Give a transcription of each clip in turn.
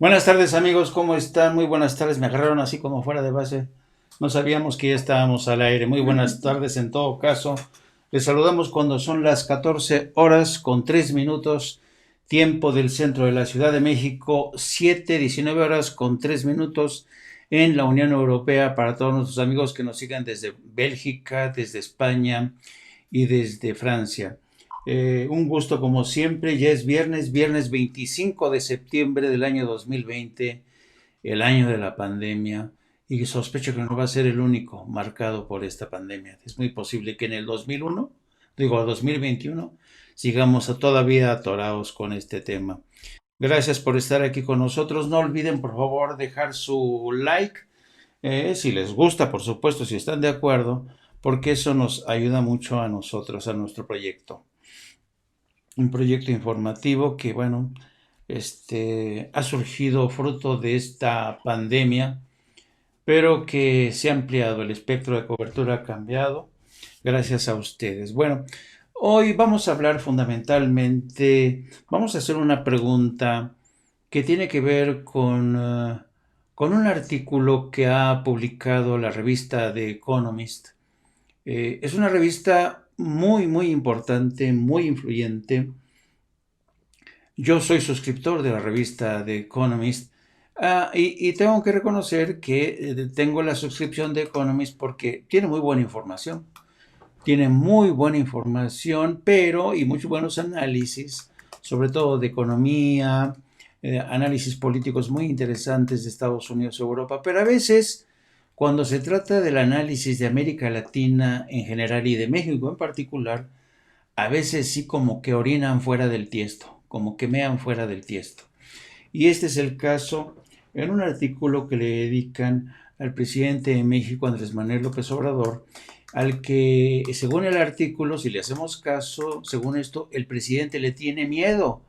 Buenas tardes amigos, ¿cómo están? Muy buenas tardes, me agarraron así como fuera de base. No sabíamos que ya estábamos al aire. Muy buenas tardes en todo caso. Les saludamos cuando son las 14 horas con 3 minutos, tiempo del centro de la Ciudad de México, 19 horas con 3 minutos en la Unión Europea para todos nuestros amigos que nos sigan desde Bélgica, desde España y desde Francia. Un gusto como siempre, ya es viernes 25 de septiembre del año 2020, el año de la pandemia, y sospecho que no va a ser el único marcado por esta pandemia. Es muy posible que en el 2021, sigamos todavía atorados con este tema. Gracias por estar aquí con nosotros. No olviden, por favor, dejar su like, si les gusta, por supuesto, si están de acuerdo, porque eso nos ayuda mucho a nosotros, a nuestro proyecto. Un proyecto informativo que, bueno, ha surgido fruto de esta pandemia, pero que se ha ampliado, el espectro de cobertura ha cambiado gracias a ustedes. Bueno, hoy vamos a hablar fundamentalmente, vamos a hacer una pregunta que tiene que ver con un artículo que ha publicado la revista The Economist. Es una revista muy importante, muy influyente. Yo soy suscriptor de la revista The Economist, y tengo que reconocer que tengo la suscripción de Economist porque tiene muy buena información. Tiene muy buena información, pero y muchos buenos análisis, sobre todo de economía, análisis políticos muy interesantes de Estados Unidos y Europa. Pero a veces, cuando se trata del análisis de América Latina en general y de México en particular, a veces sí como que orinan fuera del tiesto, como que mean fuera del tiesto. Y este es el caso en un artículo que le dedican al presidente de México, Andrés Manuel López Obrador, al que, según el artículo, si le hacemos caso, según esto, el presidente le tiene miedo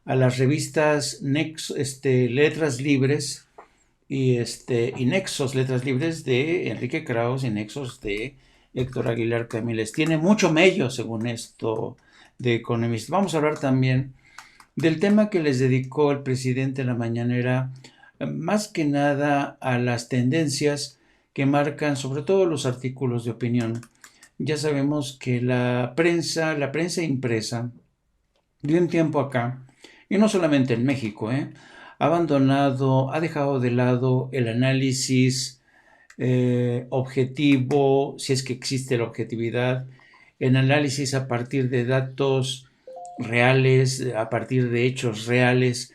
a las revistas Letras Libres y Nexos, Letras Libres de Enrique Krauss y Nexos de Héctor Aguilar Camí. Les tiene mucho mello, según esto, de Economist. Vamos a hablar también del tema que les dedicó el presidente en la mañanera, más que nada a las tendencias que marcan sobre todo los artículos de opinión. Ya sabemos que la prensa impresa, de un tiempo acá, y no solamente en México, ha dejado de lado el análisis objetivo, si es que existe la objetividad, el análisis a partir de datos reales, a partir de hechos reales.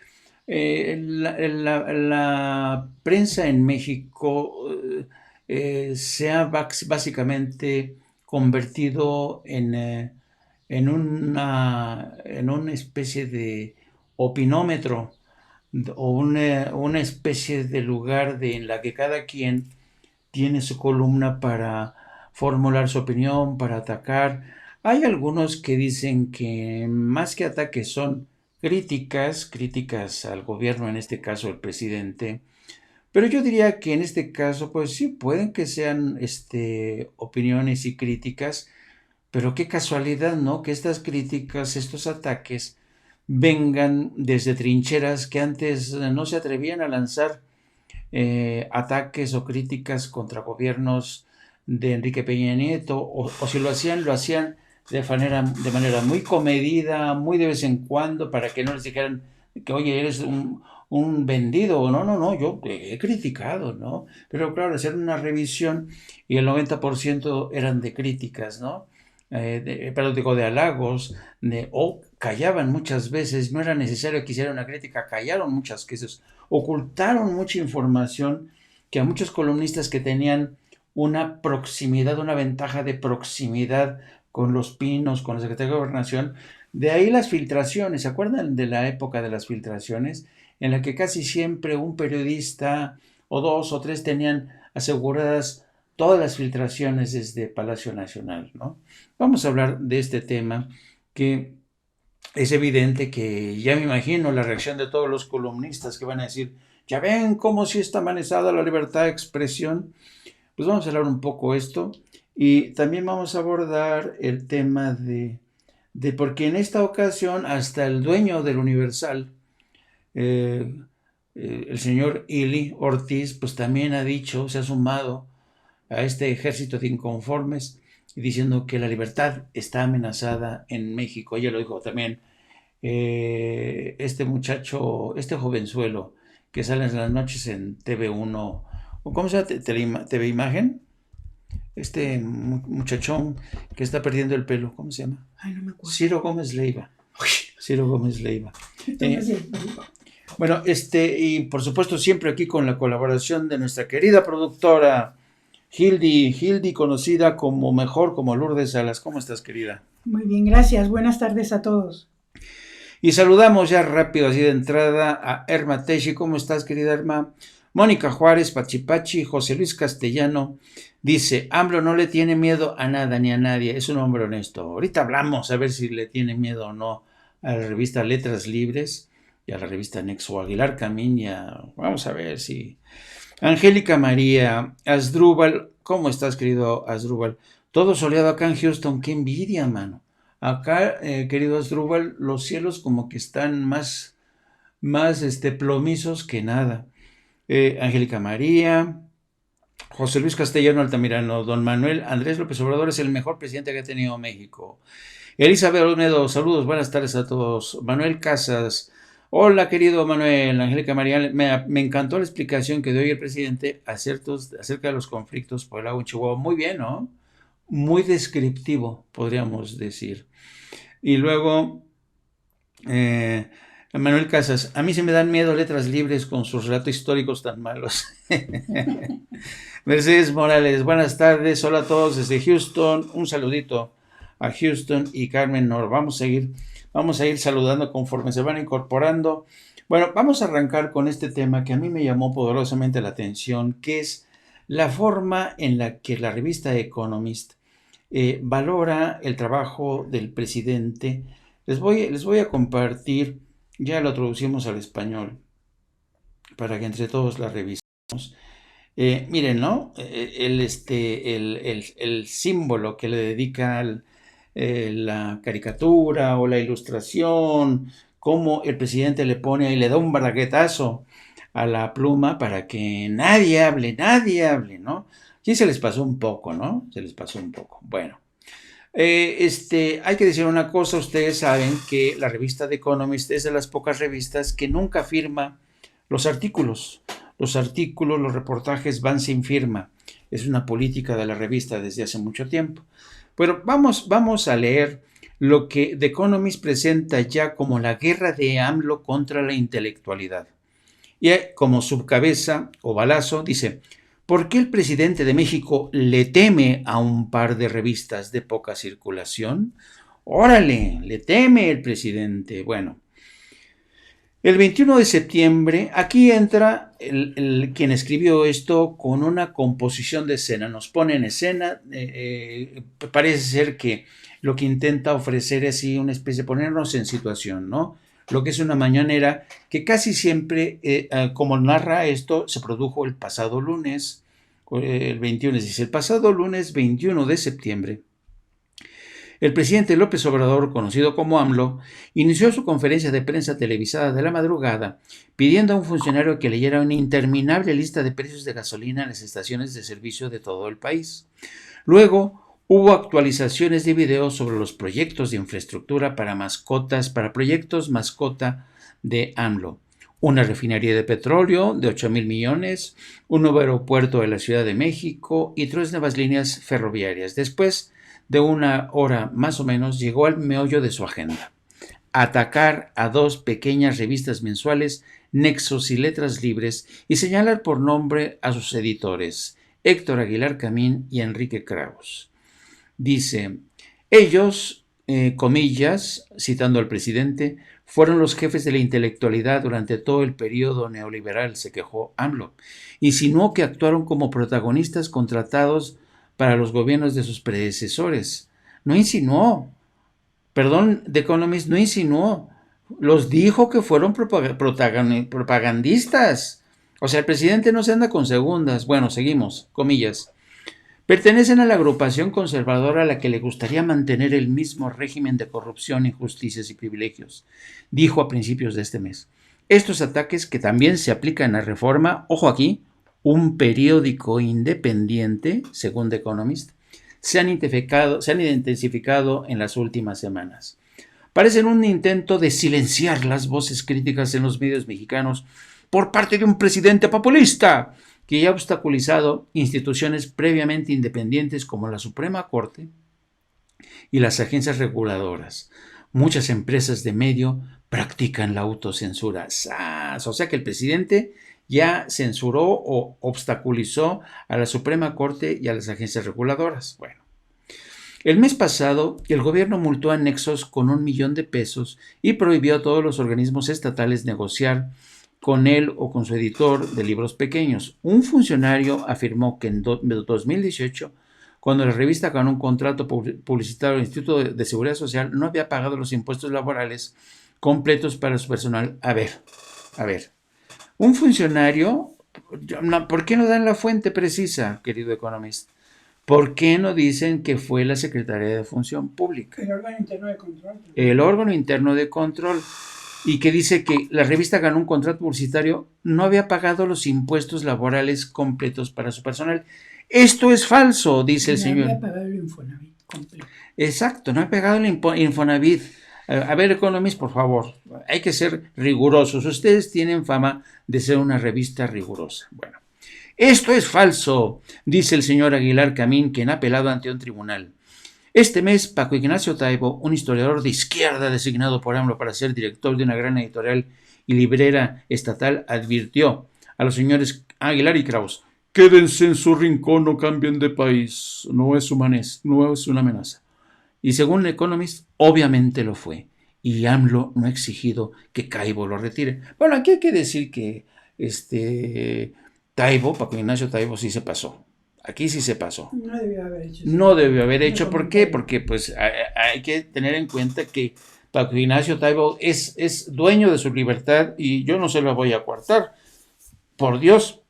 La prensa en México se ha básicamente convertido en una especie de opinómetro o una especie de lugar en la que cada quien tiene su columna para formular su opinión, para atacar. Hay algunos que dicen que más que ataques son críticas al gobierno, en este caso el presidente. Pero yo diría que en este caso, pues sí, pueden que sean opiniones y críticas, pero qué casualidad, ¿no? Que estas críticas, estos ataques, vengan desde trincheras que antes no se atrevían a lanzar ataques o críticas contra gobiernos de Enrique Peña Nieto, o si lo hacían de manera muy comedida, muy de vez en cuando, para que no les dijeran que, oye, eres un vendido. No, yo he criticado, ¿no? Pero claro, hacer una revisión y el 90% eran de críticas, ¿no? Pero digo, de halagos, o callaban muchas veces, no era necesario que hiciera una crítica, callaron muchas veces, ocultaron mucha información que a muchos columnistas que tenían una proximidad, una ventaja de proximidad con los Pinos, con la Secretaría de Gobernación, de ahí las filtraciones. ¿Se acuerdan de la época de las filtraciones? En la que casi siempre un periodista o dos o tres tenían aseguradas todas las filtraciones desde Palacio Nacional, ¿no? Vamos a hablar de este tema que es evidente que ya me imagino la reacción de todos los columnistas que van a decir, ya ven cómo sí está manejada la libertad de expresión. Pues vamos a hablar un poco esto y también vamos a abordar el tema de porque en esta ocasión hasta el dueño del Universal, eh, el señor Ili Ortiz, pues también ha dicho, se ha sumado a este ejército de inconformes, diciendo que la libertad está amenazada en México. Ella lo dijo también este muchacho, este jovenzuelo que sale en las noches en TV1, o ¿cómo se llama? TV Imagen, este muchachón que está perdiendo el pelo, ¿cómo se llama? Ay, no me acuerdo. Ciro Gómez Leiva. Ciro Gómez Leiva. Bueno, y por supuesto siempre aquí con la colaboración de nuestra querida productora Hildy, conocida como mejor como Lourdes Salas. ¿Cómo estás, querida? Muy bien, gracias. Buenas tardes a todos. Y saludamos ya rápido, así de entrada, a Erma Teshi. ¿Cómo estás, querida Erma? Mónica Juárez, Pachipachi, José Luis Castellano, dice, AMLO no le tiene miedo a nada ni a nadie, es un hombre honesto. Ahorita hablamos a ver si le tiene miedo o no a la revista Letras Libres y a la revista Nexo Aguilar Camín. Vamos a ver si... Angélica María, Asdrúbal, ¿cómo estás, querido Asdrúbal? Todo soleado acá en Houston, qué envidia, mano. Acá, querido Asdrúbal, los cielos como que están más plomizos que nada. Angélica María, José Luis Castellano Altamirano, don Manuel Andrés López Obrador es el mejor presidente que ha tenido México. Elizabeth Olmedo, saludos, buenas tardes a todos. Manuel Casas, hola querido Manuel. Angélica María, me encantó la explicación que dio hoy el presidente acerca de los conflictos por el agua en Chihuahua. Muy bien, ¿no? Muy descriptivo, podríamos decir. Y luego... Manuel Casas, a mí se me dan miedo Letras Libres con sus relatos históricos tan malos. Mercedes Morales, buenas tardes, hola a todos desde Houston, un saludito a Houston y Carmen Nor. Vamos a ir saludando conforme se van incorporando. Bueno, vamos a arrancar con este tema que a mí me llamó poderosamente la atención, que es la forma en la que la revista Economist valora el trabajo del presidente. Les voy a compartir. Ya lo traducimos al español para que entre todos la revisemos. Miren, ¿no? El símbolo que le dedica la caricatura o la ilustración, cómo el presidente le pone y le da un braguetazo a la pluma para que nadie hable, ¿no? Sí se les pasó un poco, ¿no? Se les pasó un poco. Bueno. Hay que decir una cosa, ustedes saben que la revista The Economist es de las pocas revistas que nunca firma los artículos. Los reportajes van sin firma. Es una política de la revista desde hace mucho tiempo. Pero vamos a leer lo que The Economist presenta ya como la guerra de AMLO contra la intelectualidad. Y como subcabeza o balazo dice... ¿Por qué el presidente de México le teme a un par de revistas de poca circulación? ¡Órale! Le teme el presidente. Bueno, el 21 de septiembre, aquí entra quien escribió esto con una composición de escena. Nos pone en escena, parece ser que lo que intenta ofrecer es así una especie de ponernos en situación, ¿no? Lo que es una mañanera que casi siempre, como narra esto, se produjo el pasado lunes, el 21, dice, el pasado lunes 21 de septiembre, el presidente López Obrador, conocido como AMLO, inició su conferencia de prensa televisada de la madrugada pidiendo a un funcionario que leyera una interminable lista de precios de gasolina en las estaciones de servicio de todo el país. Luego, hubo actualizaciones de video sobre los proyectos de infraestructura para proyectos mascota de AMLO. Una refinería de petróleo de 8,000 millones, un nuevo aeropuerto de la Ciudad de México y 3 nuevas líneas ferroviarias. Después de una hora más o menos, llegó al meollo de su agenda. Atacar a 2 pequeñas revistas mensuales, Nexos y Letras Libres, y señalar por nombre a sus editores, Héctor Aguilar Camín y Enrique Kraus. Dice, ellos, comillas, citando al presidente, fueron los jefes de la intelectualidad durante todo el periodo neoliberal, se quejó AMLO. Insinuó que actuaron como protagonistas contratados para los gobiernos de sus predecesores. No insinuó. Perdón, The Economist no insinuó. Los dijo que fueron propagandistas. O sea, el presidente no se anda con segundas. Bueno, seguimos, comillas. Pertenecen a la agrupación conservadora a la que le gustaría mantener el mismo régimen de corrupción, injusticias y privilegios, dijo a principios de este mes. Estos ataques que también se aplican a Reforma, ojo aquí, un periódico independiente, según The Economist, se han intensificado en las últimas semanas. Parecen un intento de silenciar las voces críticas en los medios mexicanos por parte de un presidente populista que ya ha obstaculizado instituciones previamente independientes como la Suprema Corte y las agencias reguladoras. Muchas empresas de medio practican la autocensura. O sea que el presidente ya censuró o obstaculizó a la Suprema Corte y a las agencias reguladoras. Bueno, el mes pasado el gobierno multó a Nexos con $1 millón y prohibió a todos los organismos estatales negociar con él o con su editor de libros pequeños. Un funcionario afirmó que en 2018, cuando la revista ganó un contrato publicitario al Instituto de Seguridad Social, no había pagado los impuestos laborales completos para su personal. A ver, un funcionario, ¿por qué no dan la fuente precisa, querido economista? ¿Por qué no dicen que fue la Secretaría de Función Pública? El órgano interno de control. El órgano interno de control. Y que dice que la revista ganó un contrato publicitario, no había pagado los impuestos laborales completos para su personal. Esto es falso, dice el señor. No había pagado el Infonavit completo. Exacto, no ha pagado el Infonavit. A ver, Economist, por favor, hay que ser rigurosos. Ustedes tienen fama de ser una revista rigurosa. Bueno, esto es falso, dice el señor Aguilar Camín, quien ha apelado ante un tribunal. Este mes, Paco Ignacio Taibo, un historiador de izquierda designado por AMLO para ser director de una gran editorial y librera estatal, advirtió a los señores Aguilar y Kraus: quédense en su rincón, no cambien de país, no es una amenaza. Y según The Economist, obviamente lo fue, y AMLO no ha exigido que Taibo lo retire. Bueno, aquí hay que decir que Paco Ignacio Taibo sí se pasó. Aquí sí se pasó. No debió haber hecho. No debió haber hecho. ¿Por qué? Porque pues hay que tener en cuenta que Paco Ignacio Taibo es dueño de su libertad y yo no se la voy a coartar. Por Dios.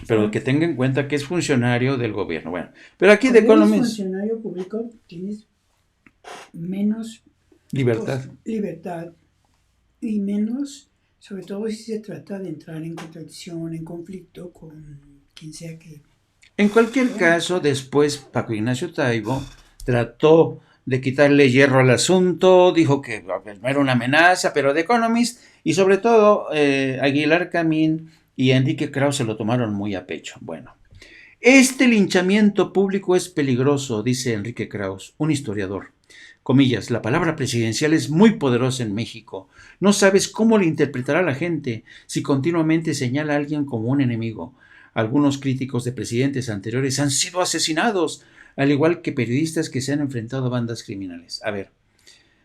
Pero que tenga en cuenta que es funcionario del gobierno. Bueno, pero aquí de Economist. Como funcionario público tienes menos libertad y menos, sobre todo si se trata de entrar en contradicción, en conflicto con quien sea que... En cualquier caso, después Paco Ignacio Taibo trató de quitarle hierro al asunto, dijo que no era una amenaza, pero The Economist y sobre todo Aguilar Camín y Enrique Kraus se lo tomaron muy a pecho. Bueno, este linchamiento público es peligroso, dice Enrique Kraus, un historiador. Comillas, la palabra presidencial es muy poderosa en México. No sabes cómo le interpretará la gente si continuamente señala a alguien como un enemigo. Algunos críticos de presidentes anteriores han sido asesinados, al igual que periodistas que se han enfrentado a bandas criminales. A ver,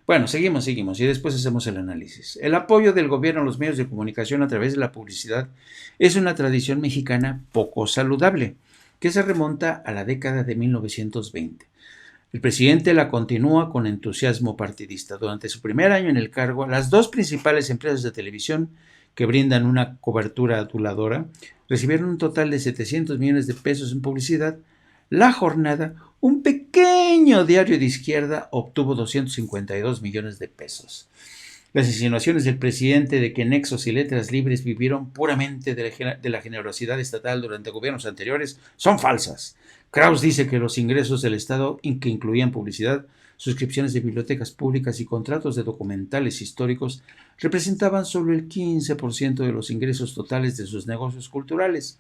bueno, seguimos y después hacemos el análisis. El apoyo del gobierno a los medios de comunicación a través de la publicidad es una tradición mexicana poco saludable, que se remonta a la década de 1920. El presidente la continúa con entusiasmo partidista. Durante su primer año en el cargo, las dos principales empresas de televisión que brindan una cobertura aduladora recibieron un total de 700 millones de pesos en publicidad. La Jornada, un pequeño diario de izquierda, obtuvo 252 millones de pesos. Las insinuaciones del presidente de que Nexos y Letras Libres vivieron puramente de la generosidad estatal durante gobiernos anteriores son falsas. Kraus dice que los ingresos del Estado, que incluían publicidad, suscripciones de bibliotecas públicas y contratos de documentales históricos, representaban solo el 15% de los ingresos totales de sus negocios culturales.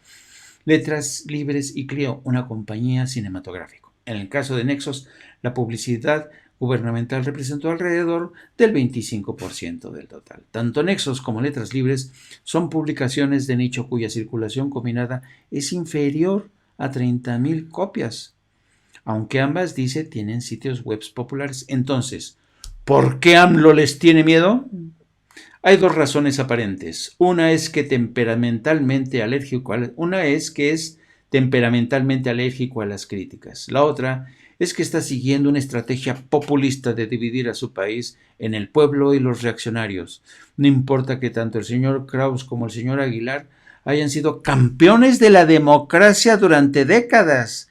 Letras Libres y Clio, una compañía cinematográfica. En el caso de Nexos, la publicidad gubernamental representó alrededor del 25% del total. Tanto Nexos como Letras Libres son publicaciones de nicho cuya circulación combinada es inferior a 30,000 copias, aunque ambas, dice, tienen sitios web populares. Entonces, ¿por qué AMLO les tiene miedo? Hay dos razones aparentes. Una es que es temperamentalmente alérgico a las críticas. La otra es que está siguiendo una estrategia populista de dividir a su país en el pueblo y los reaccionarios. No importa que tanto el señor Kraus como el señor Aguilar hayan sido campeones de la democracia durante décadas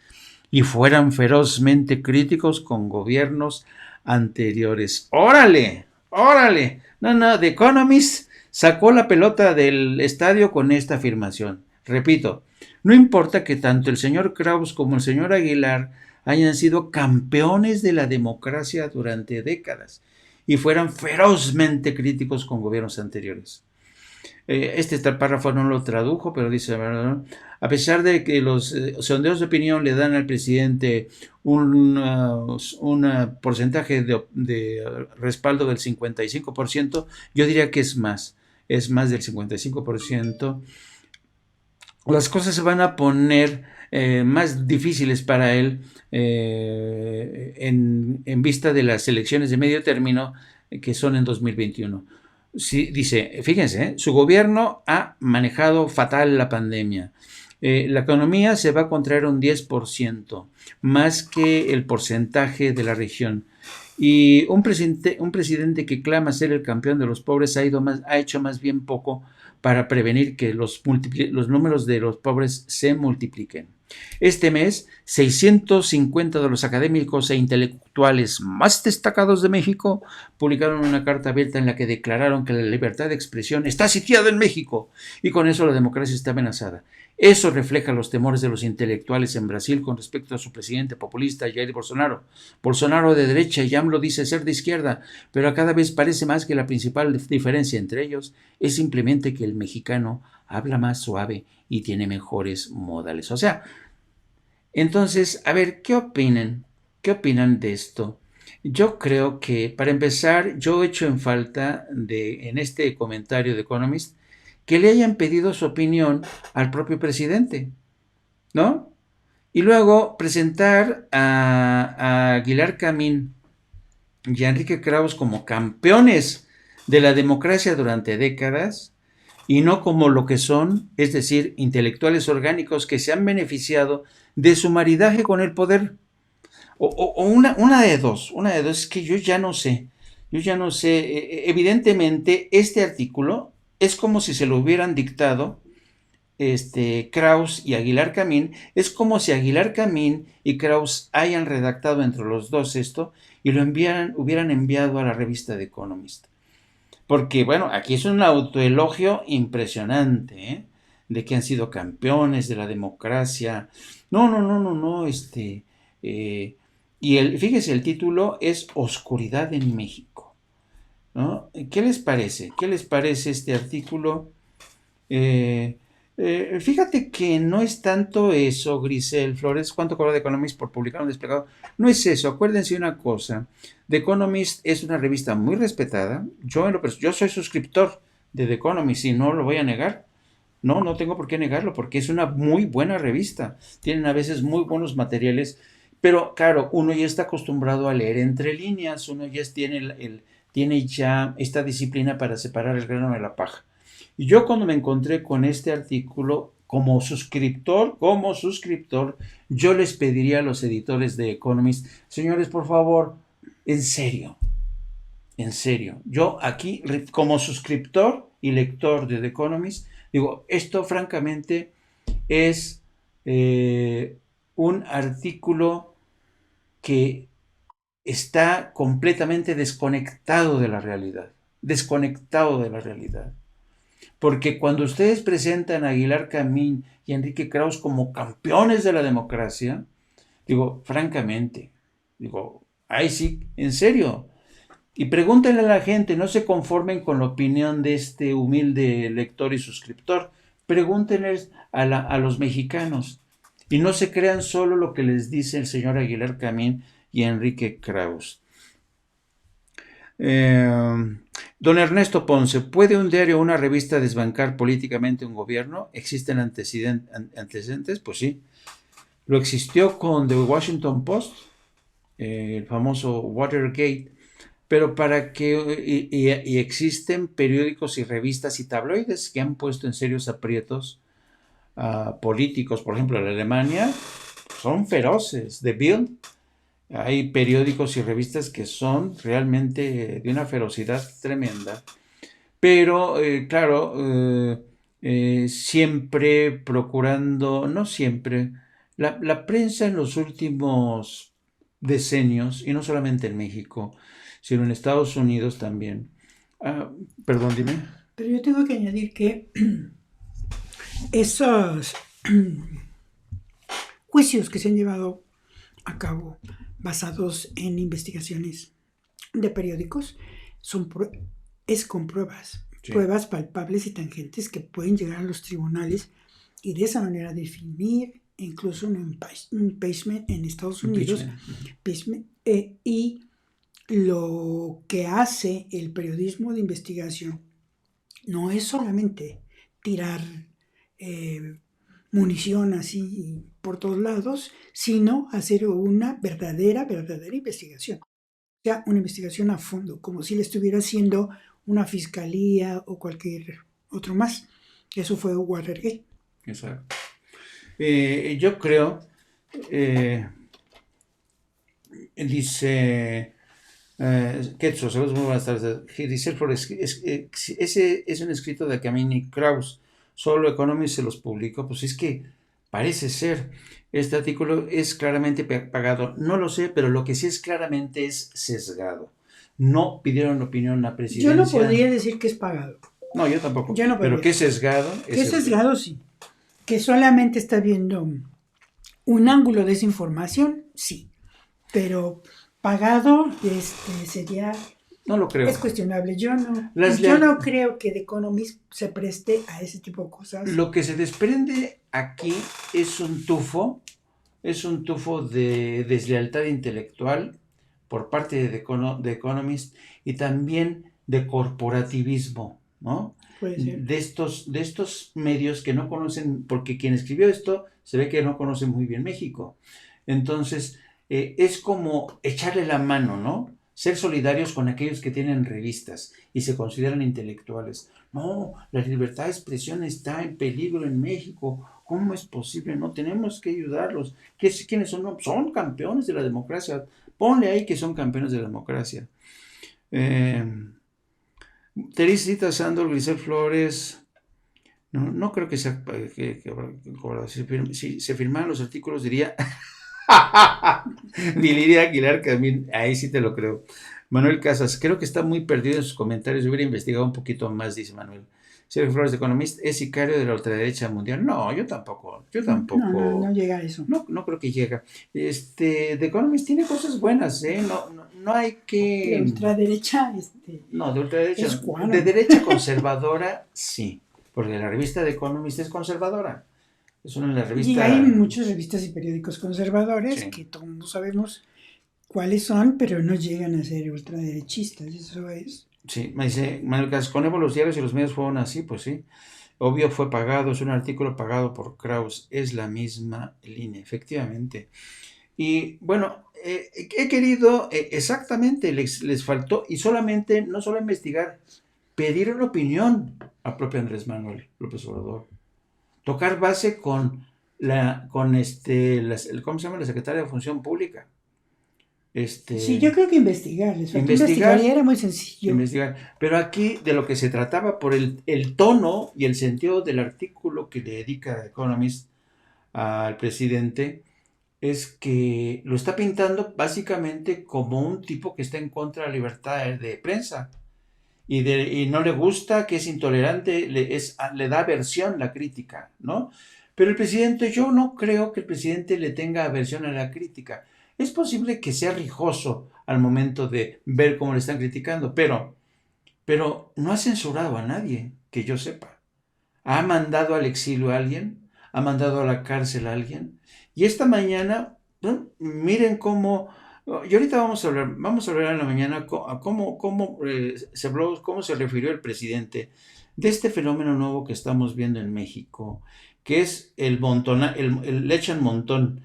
y fueran ferozmente críticos con gobiernos anteriores. ¡Órale! ¡Órale! No, The Economist sacó la pelota del estadio con esta afirmación. Repito, no importa que tanto el señor Kraus como el señor Aguilar hayan sido campeones de la democracia durante décadas y fueran ferozmente críticos con gobiernos anteriores. Este párrafo no lo tradujo, pero dice, ¿verdad? A pesar de que los sondeos de opinión le dan al presidente un porcentaje de respaldo del 55%, yo diría que es más del 55%. Las cosas se van a poner más difíciles para él en vista de las elecciones de medio término que son en 2021. Sí, dice, fíjense, su gobierno ha manejado fatal la pandemia. La economía se va a contraer un 10%, más que el porcentaje de la región. Y un presidente que clama ser el campeón de los pobres ha hecho más bien poco para prevenir que los números de los pobres se multipliquen. Este mes, 650 de los académicos e intelectuales más destacados de México publicaron una carta abierta en la que declararon que la libertad de expresión está sitiada en México y con eso la democracia está amenazada. Eso refleja los temores de los intelectuales en Brasil con respecto a su presidente populista Jair Bolsonaro. Bolsonaro de derecha y AMLO dice ser de izquierda, pero cada vez parece más que la principal diferencia entre ellos es simplemente que el mexicano habla más suave y tiene mejores modales. O sea, entonces, a ver, ¿qué opinan? ¿Qué opinan de esto? Yo creo que, para empezar, yo echo en falta en este comentario de Economist que le hayan pedido su opinión al propio presidente, ¿no? Y luego presentar a Aguilar Camín y a Enrique Krauss como campeones de la democracia durante décadas y no como lo que son, es decir, intelectuales orgánicos que se han beneficiado de su maridaje con el poder. O una de dos, es que yo ya no sé, evidentemente este artículo es como si se lo hubieran dictado Krauss y Aguilar Camín, es como si Aguilar Camín y Krauss hayan redactado entre los dos esto y lo hubieran enviado a la revista The Economist. Porque, bueno, aquí es un autoelogio impresionante, ¿eh? De que han sido campeones de la democracia. No, fíjese, el título es Oscuridad en México, ¿no? ¿Qué les parece? ¿Qué les parece este artículo? Fíjate que no es tanto eso, Grisel Flores, cuánto cobra The Economist por publicar un desplegado. No es eso, acuérdense una cosa. The Economist es una revista muy respetada. Yo soy suscriptor de The Economist y no lo voy a negar. No tengo por qué negarlo porque es una muy buena revista. Tienen a veces muy buenos materiales, pero claro, uno ya está acostumbrado a leer entre líneas, uno ya tiene ya esta disciplina para separar el grano de la paja. Y yo cuando me encontré con este artículo, como suscriptor, yo les pediría a los editores de Economist, señores, por favor, en serio, yo aquí, como suscriptor y lector de The Economist, digo, esto francamente es un artículo que está completamente desconectado de la realidad. Porque cuando ustedes presentan a Aguilar Camín y a Enrique Krauss como campeones de la democracia, francamente, ay sí, en serio. Y pregúntenle a la gente, no se conformen con la opinión de este humilde lector y suscriptor, pregúntenles a los mexicanos. Y no se crean solo lo que les dice el señor Aguilar Camín y Enrique Krauss. Don Ernesto Ponce, ¿puede un diario o una revista desbancar políticamente un gobierno? ¿Existen antecedentes? Pues sí. Lo existió con The Washington Post, el famoso Watergate, pero y existen periódicos y revistas y tabloides que han puesto en serios aprietos a políticos, por ejemplo, en Alemania, son feroces. The Bild. Hay periódicos y revistas que son realmente de una ferocidad tremenda, pero claro, siempre procurando, no siempre, la prensa en los últimos decenios, y no solamente en México, sino en Estados Unidos también. Perdón, dime. Pero yo tengo que añadir que esos juicios que se han llevado a cabo basados en investigaciones de periódicos es con pruebas, Sí. pruebas palpables y tangentes que pueden llegar a los tribunales y de esa manera definir incluso un impeachment en Estados Unidos. Y lo que hace el periodismo de investigación no es solamente tirar munición así por todos lados, sino hacer una verdadera investigación. O sea, una investigación a fondo, como si le estuviera haciendo una fiscalía o cualquier otro más. Eso fue Watergate. Exacto. Yo creo, dice Ketso, saludos, muy buenas tardes. Giselle Flores, ese es un escrito de Kamini Kraus, solo Economist se los publicó. Pues es que parece ser, este artículo es claramente pagado. No lo sé, pero lo que sí es claramente es sesgado. No pidieron opinión a la presidencia. Yo no podría decir que es pagado. No, yo tampoco. Yo no pero que es sesgado. Que es sesgado, sí. Que solamente está viendo un ángulo de esa información, sí. Pero pagado sería... No lo creo. Es cuestionable. Yo no creo que The Economist se preste a ese tipo de cosas. Lo que se desprende aquí es un tufo de deslealtad intelectual por parte de The Economist y también de corporativismo, ¿no? Puede ser. De estos medios que no conocen, porque quien escribió esto se ve que no conoce muy bien México. Entonces, es como echarle la mano, ¿no? Ser solidarios con aquellos que tienen revistas y se consideran intelectuales. No, la libertad de expresión está en peligro en México. ¿Cómo es posible? No, tenemos que ayudarlos. ¿Quiénes son? No, son campeones de la democracia. Ponle ahí que son campeones de la democracia. Teresita Sándor, Grisel Flores. No creo que sea si se firmaran los artículos diría Viliria Aguilar Camín, ahí sí te lo creo. Manuel Casas, creo que está muy perdido en sus comentarios, hubiera investigado un poquito más, dice Manuel. Sergio Flores, de Economist, ¿es sicario de la ultraderecha mundial? No, yo tampoco. No llega a eso. No creo que llega. The Economist tiene cosas buenas, no hay que... De ultraderecha, No, de ultraderecha. Es cubano. De derecha conservadora, sí, porque la revista The Economist es conservadora. Es una de las revistas... Y hay muchas revistas y periódicos conservadores que todos sabemos cuáles son, pero no llegan a ser ultraderechistas, eso es. Sí, me dice Manuel Casas, con Evo los diarios y los medios fueron así, pues sí. Obvio fue pagado, es un artículo pagado por Kraus, es la misma línea, efectivamente. Y bueno, he querido, exactamente, les faltó, y no solo investigar, pedir una opinión al propio Andrés Manuel López Obrador. Tocar base con ¿cómo se llama? La secretaria de Función Pública. Sí, yo creo que investigar y era muy sencillo. Pero aquí de lo que se trataba por el tono y el sentido del artículo que le dedica Economist al presidente es que lo está pintando básicamente como un tipo que está en contra de la libertad de prensa y no le gusta, que es intolerante, le da aversión la crítica, ¿no? Pero el presidente, yo no creo que el presidente le tenga aversión a la crítica. Es posible que sea rijoso al momento de ver cómo le están criticando, pero no ha censurado a nadie, que yo sepa. Ha mandado al exilio a alguien, ha mandado a la cárcel a alguien. Y esta mañana, ¿no? Miren cómo... Y ahorita vamos a hablar en la mañana cómo se refirió el presidente de este fenómeno nuevo que estamos viendo en México, que es le echan montón,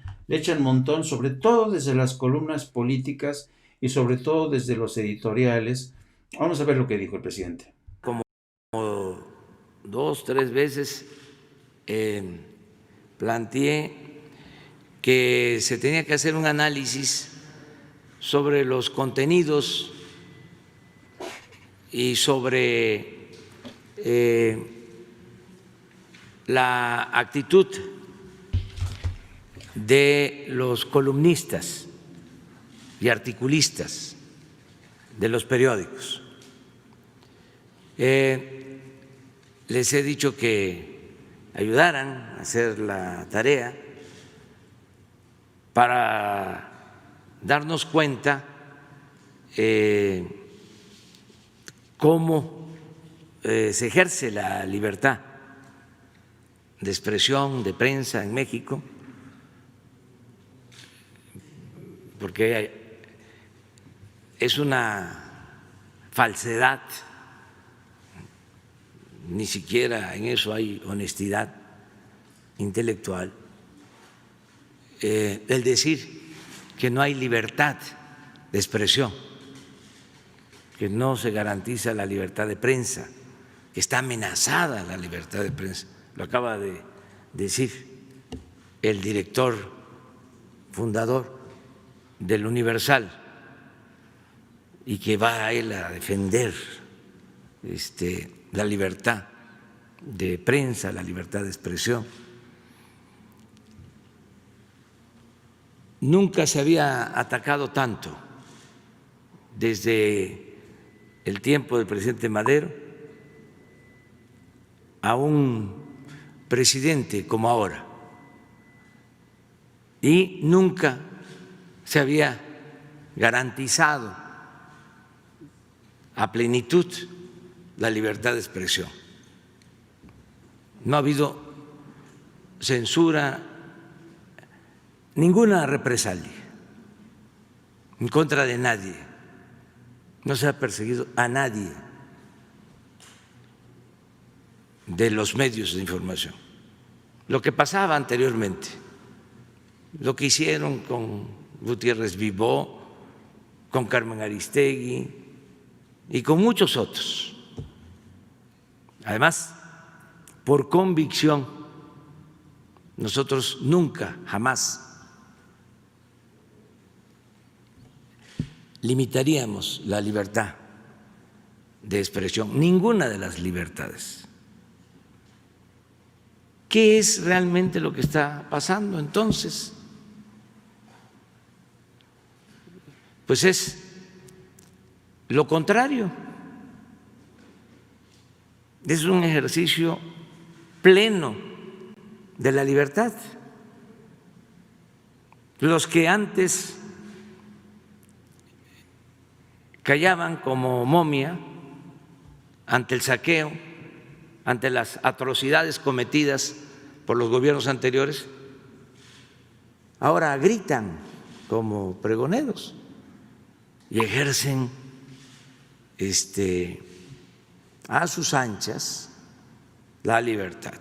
sobre todo desde las columnas políticas y sobre todo desde los editoriales. Vamos a ver lo que dijo el presidente. Como 2, 3 veces planteé que se tenía que hacer un análisis sobre los contenidos y sobre la actitud de los columnistas y articulistas de los periódicos. les he dicho que ayudaran a hacer la tarea para darnos cuenta cómo se ejerce la libertad de expresión, de prensa en México, porque es una falsedad, ni siquiera en eso hay honestidad intelectual, el decir que no hay libertad de expresión, que no se garantiza la libertad de prensa, que está amenazada la libertad de prensa. Lo acaba de decir el director fundador del Universal, y que va a él a defender la libertad de prensa, la libertad de expresión. Nunca se había atacado tanto desde el tiempo del presidente Madero a un presidente como ahora, y nunca se había garantizado a plenitud la libertad de expresión. No ha habido censura, ninguna represalia en contra de nadie, no se ha perseguido a nadie de los medios de información. Lo que pasaba anteriormente, lo que hicieron con Gutiérrez Vivó, con Carmen Aristegui y con muchos otros. Además, por convicción, nosotros nunca, jamás limitaríamos la libertad de expresión, ninguna de las libertades. ¿Qué es realmente lo que está pasando entonces? Pues es lo contrario, es un ejercicio pleno de la libertad. Los que antes callaban como momia ante el saqueo, ante las atrocidades cometidas por los gobiernos anteriores, ahora gritan como pregoneros y ejercen a sus anchas la libertad.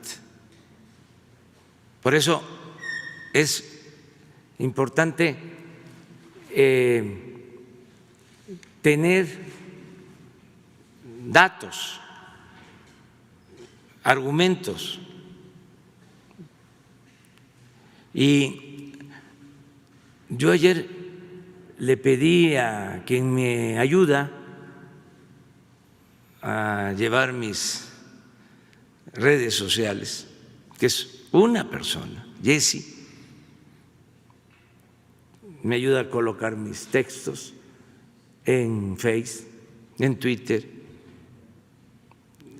Por eso es importante tener datos, argumentos. Y yo ayer le pedí a quien me ayuda a llevar mis redes sociales, que es una persona, Jessy, me ayuda a colocar mis textos en Face, en Twitter.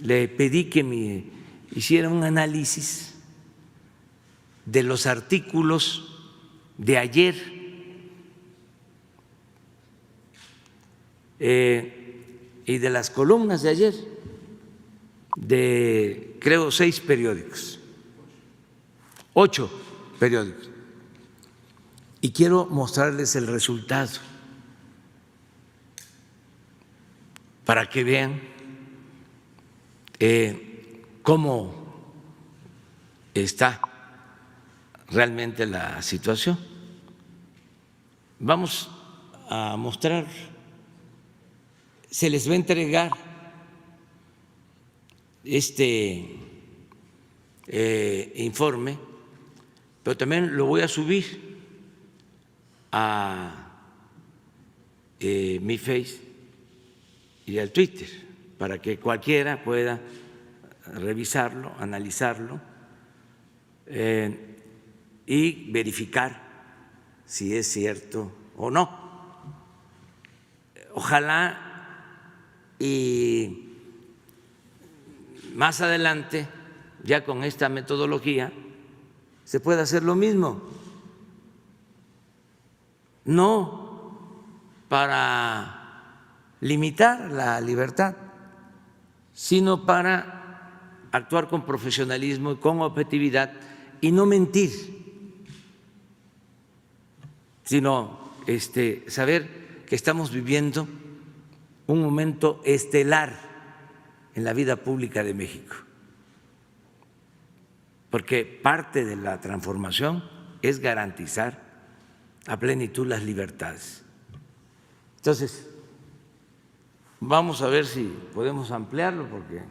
Le pedí que me hiciera un análisis de los artículos de ayer y de las columnas de ayer de, creo, 6 periódicos, 8 periódicos, y quiero mostrarles el resultado para que vean cómo está realmente la situación. Vamos a mostrar, se les va a entregar este informe, pero también lo voy a subir a mi Face y al Twitter para que cualquiera pueda revisarlo, analizarlo y verificar si es cierto o no. Ojalá y más adelante, ya con esta metodología, se puede hacer lo mismo. No para limitar la libertad, sino para actuar con profesionalismo y con objetividad y no mentir, sino saber que estamos viviendo un momento estelar en la vida pública de México, porque parte de la transformación es garantizar a plenitud las libertades. Entonces, vamos a ver si podemos ampliarlo, porque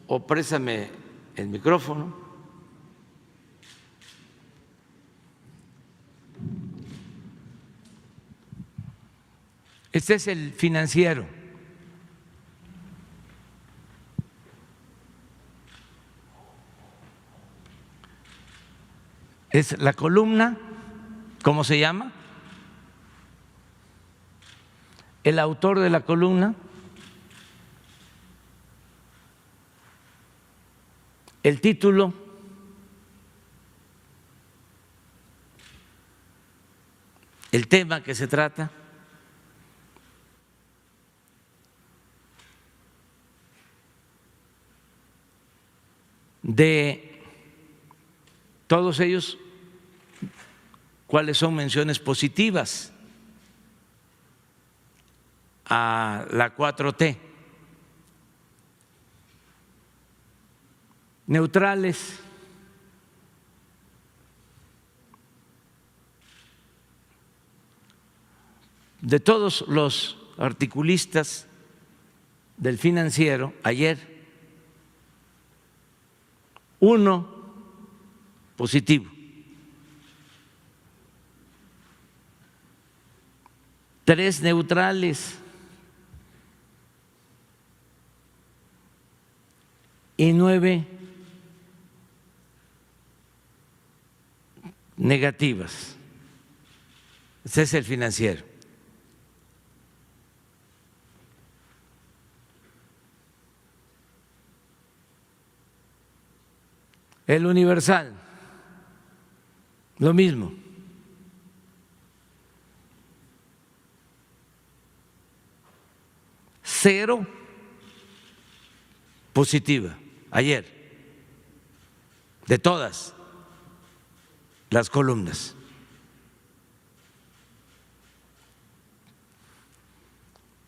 o préstame el micrófono. Este es el financiero. Es la columna, ¿cómo se llama? El autor de la columna, el título, el tema que se trata, de todos ellos, cuáles son menciones positivas a la 4T, neutrales, de todos los articulistas del Financiero. Ayer, uno positivo, 3 neutrales y 9 negativas. Ese es el Financiero. El Universal, lo mismo. Cero positiva ayer, de todas las columnas.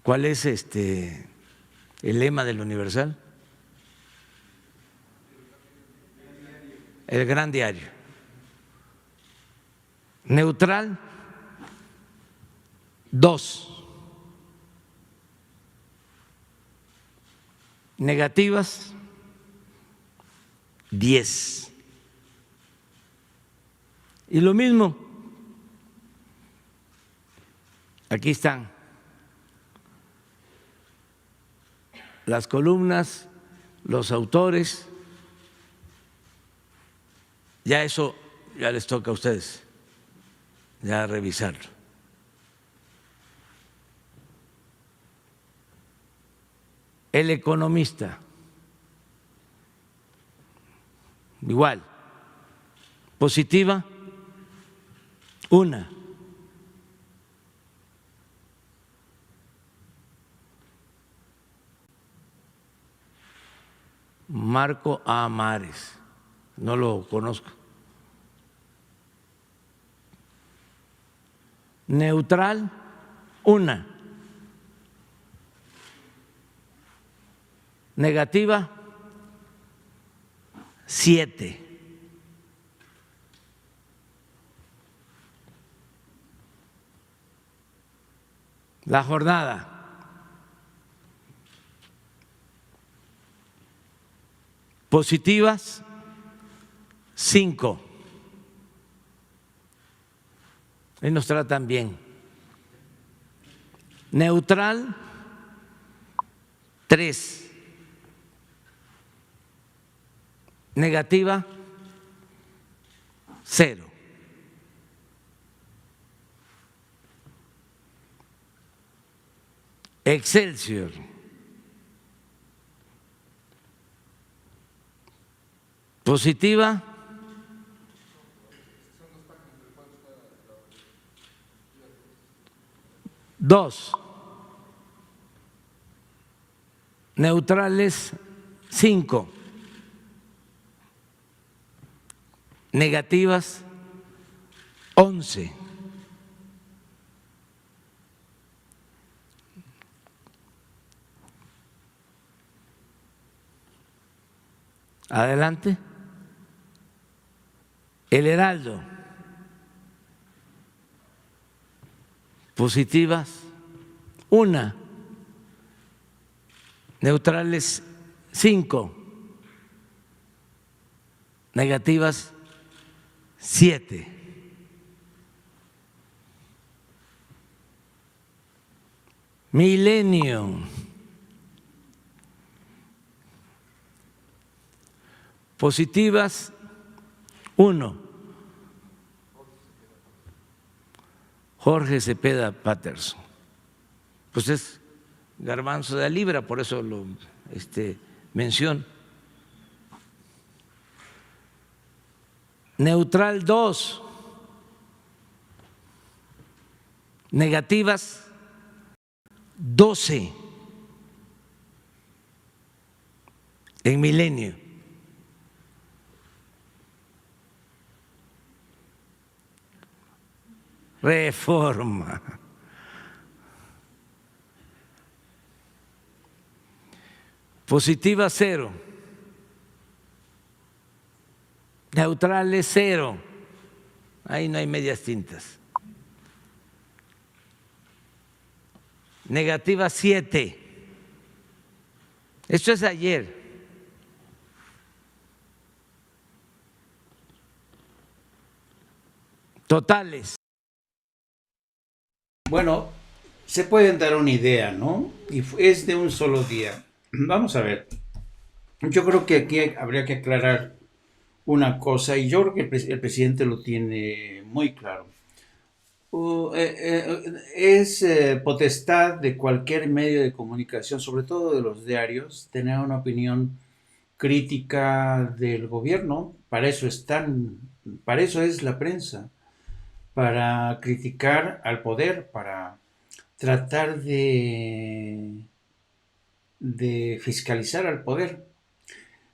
¿Cuál es el lema del Universal? El Gran Diario. Neutral, 2. Negativas, 10. Y lo mismo, aquí están las columnas, los autores. Ya eso ya les toca a ustedes ya revisarlo. El Economista, igual, positiva, 1. Marco Amares, no lo conozco. Neutral, 1. Negativa, 7. La Jornada, positivas, 5. Ahí nos tratan bien. Neutral, 3. Negativa, 0. Excelsior, Positiva. Dos. Neutrales, 5. Negativas, 11. Adelante. El Heraldo. Positivas, 1. Neutrales, 5. Negativas, 7. Milenio. Positivas, 1. Jorge Cepeda Patterson. Pues es garbanzo de libra, por eso lo menciono. Neutral, 2. Negativas, 12. En Milenio. Reforma. Positiva, 0. Neutrales, 0. Ahí no hay medias tintas. Negativa, 7. Esto es ayer. Totales. Bueno, se pueden dar una idea, ¿no? Y es de un solo día. Vamos a ver. Yo creo que aquí habría que aclarar una cosa, y yo creo que el presidente lo tiene muy claro. Es potestad de cualquier medio de comunicación, sobre todo de los diarios, tener una opinión crítica del gobierno. Para eso es la prensa, para criticar al poder, para tratar de fiscalizar al poder.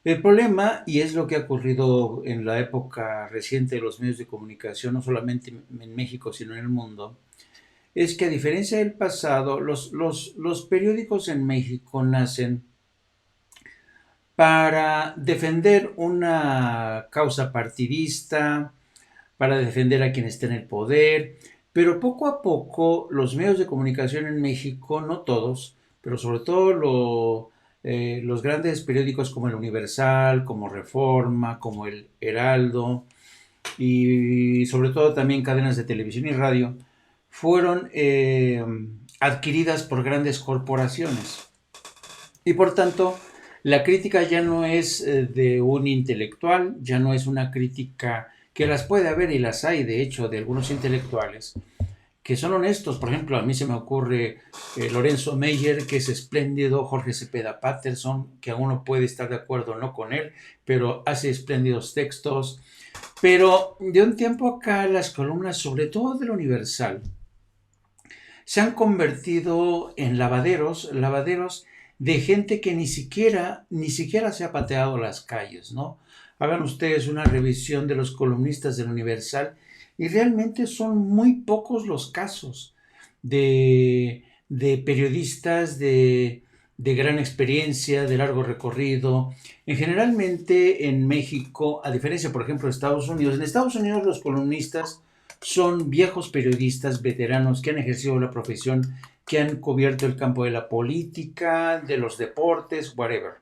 El problema, y es lo que ha ocurrido en la época reciente de los medios de comunicación, no solamente en México, sino en el mundo, es que a diferencia del pasado, los periódicos en México nacen para defender una causa partidista, para defender a quien esté en el poder, pero poco a poco los medios de comunicación en México, no todos, pero sobre todo los grandes periódicos como el Universal, como Reforma, como el Heraldo, y sobre todo también cadenas de televisión y radio, fueron adquiridas por grandes corporaciones. Y por tanto, la crítica ya no es de un intelectual, ya no es una crítica que las puede haber, y las hay de hecho de algunos intelectuales que son honestos. Por ejemplo, a mí se me ocurre Lorenzo Meyer, que es espléndido, Jorge Cepeda Patterson, que uno puede estar de acuerdo o no con él, pero hace espléndidos textos. Pero de un tiempo acá las columnas, sobre todo del Universal, se han convertido en lavaderos de gente que ni siquiera se ha pateado las calles, ¿no? Hagan ustedes una revisión de los columnistas del Universal y realmente son muy pocos los casos de periodistas de gran experiencia, de largo recorrido. Generalmente en México, a diferencia, por ejemplo, de Estados Unidos, en Estados Unidos los columnistas son viejos periodistas veteranos que han ejercido la profesión, que han cubierto el campo de la política, de los deportes, whatever.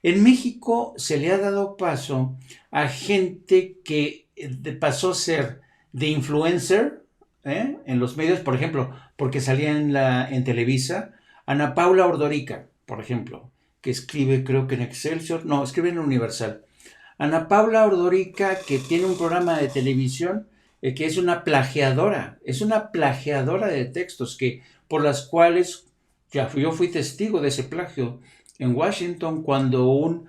En México se le ha dado paso a gente que pasó a ser de influencer en los medios, por ejemplo, porque salía en Televisa, Ana Paula Ordorica, por ejemplo, que escribe, creo que en Excelsior, no, escribe en Universal. Ana Paula Ordorica, que tiene un programa de televisión que es una plagiadora de textos, por las cuales yo fui testigo de ese plagio en Washington, cuando un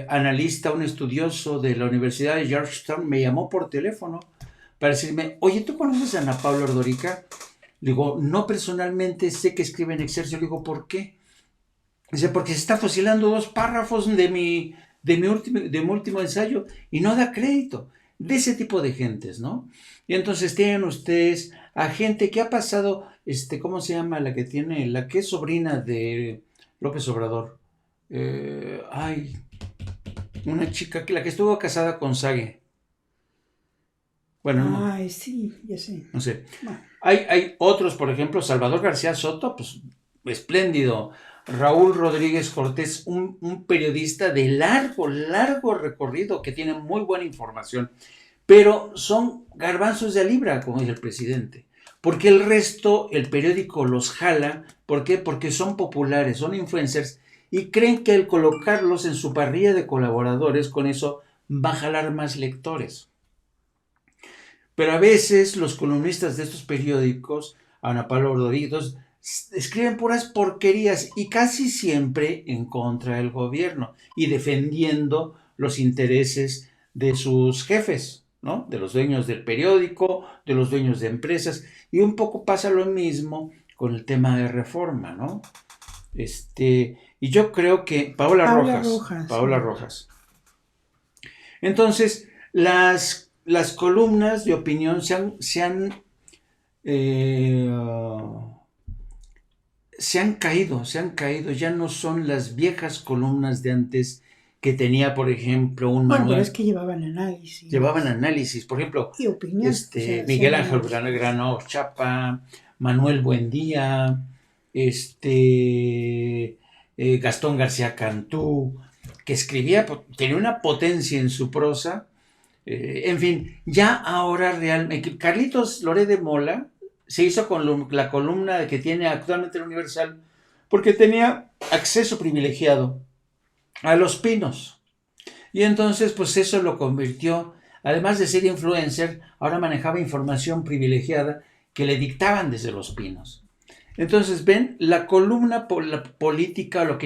analista, un estudioso de la Universidad de Georgetown, me llamó por teléfono para decirme, oye, ¿tú conoces a Ana Paula Ordorica? Le digo, no personalmente, sé que escribe en Excelsior. Le digo, ¿por qué? Dice, porque se está fusilando 2 párrafos de mi último ensayo y no da crédito. De ese tipo de gentes, ¿no? Y entonces tienen ustedes a gente que ha pasado, ¿cómo se llama? La que es sobrina de López Obrador. Ay, una chica, la que estuvo casada con Sague. Bueno, no. Ay, sí, ya sé. No sé. Bueno. Hay otros, por ejemplo, Salvador García Soto, pues espléndido. Raúl Rodríguez Cortés, un periodista de largo recorrido que tiene muy buena información, pero son garbanzos de a libra, como dice el presidente, porque el resto, el periódico los jala. ¿Por qué? Porque son populares, son influencers y creen que al colocarlos en su parrilla de colaboradores, con eso va a jalar más lectores. Pero a veces los columnistas de estos periódicos, Ana Paula Ordorica, escriben puras porquerías y casi siempre en contra del gobierno y defendiendo los intereses de sus jefes, ¿no? De los dueños del periódico, de los dueños de empresas. Y un poco pasa lo mismo con el tema de Reforma, ¿no? Y yo creo que Paola Rojas. Entonces, las columnas de opinión se han caído, ya no son las viejas columnas de antes que tenía, por ejemplo, un Manuel. Bueno, pero es que llevaban análisis. Por ejemplo, y opinión. Miguel Ángel Grano Chapa, Manuel Buendía, Gastón García Cantú, que escribía, tenía una potencia en su prosa. En fin, ya ahora realmente, Carlitos Loré de Mola se hizo con la columna que tiene actualmente el Universal porque tenía acceso privilegiado a Los Pinos. Y entonces, pues eso lo convirtió, además de ser influencer, ahora manejaba información privilegiada que le dictaban desde Los Pinos. Entonces, ven, la columna política o la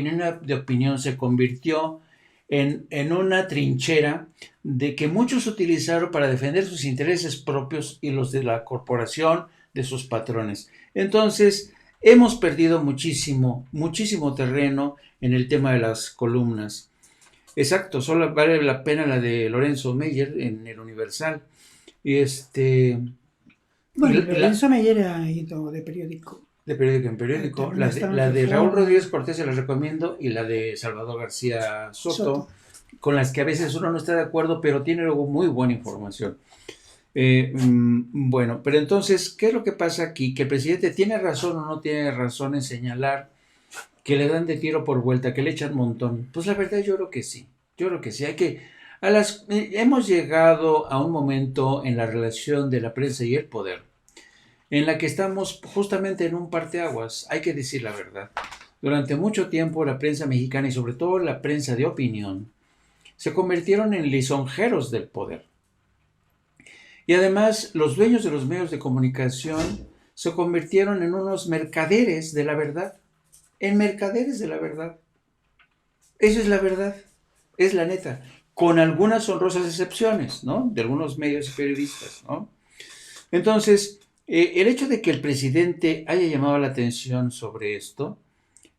de opinión se convirtió en una trinchera de que muchos utilizaron para defender sus intereses propios y los de la corporación, de sus patrones. Entonces, hemos perdido muchísimo terreno en el tema de las columnas. Exacto, solo vale la pena la de Lorenzo Meyer en el Universal. Bueno, Lorenzo Meyer ha ido de periódico. De periódico en periódico. La de Raúl Rodríguez Cortés se las recomiendo, y la de Salvador García Soto, con las que a veces uno no está de acuerdo, pero tiene luego muy buena información. Bueno, pero entonces, ¿qué es lo que pasa aquí? ¿Que el presidente tiene razón o no tiene razón en señalar que le dan de tiro por vuelta, que le echan montón? Pues la verdad yo creo que sí. Hemos llegado a un momento en la relación de la prensa y el poder en la que estamos justamente en un parteaguas. Hay que decir la verdad. Durante mucho tiempo la prensa mexicana y sobre todo la prensa de opinión se convirtieron en lisonjeros del poder. Y además los dueños de los medios de comunicación se convirtieron en unos mercaderes de la verdad. En mercaderes de la verdad. Esa es la verdad. Es la neta. Con algunas honrosas excepciones, ¿no? De algunos medios y periodistas, ¿no? Entonces, el hecho de que el presidente haya llamado la atención sobre esto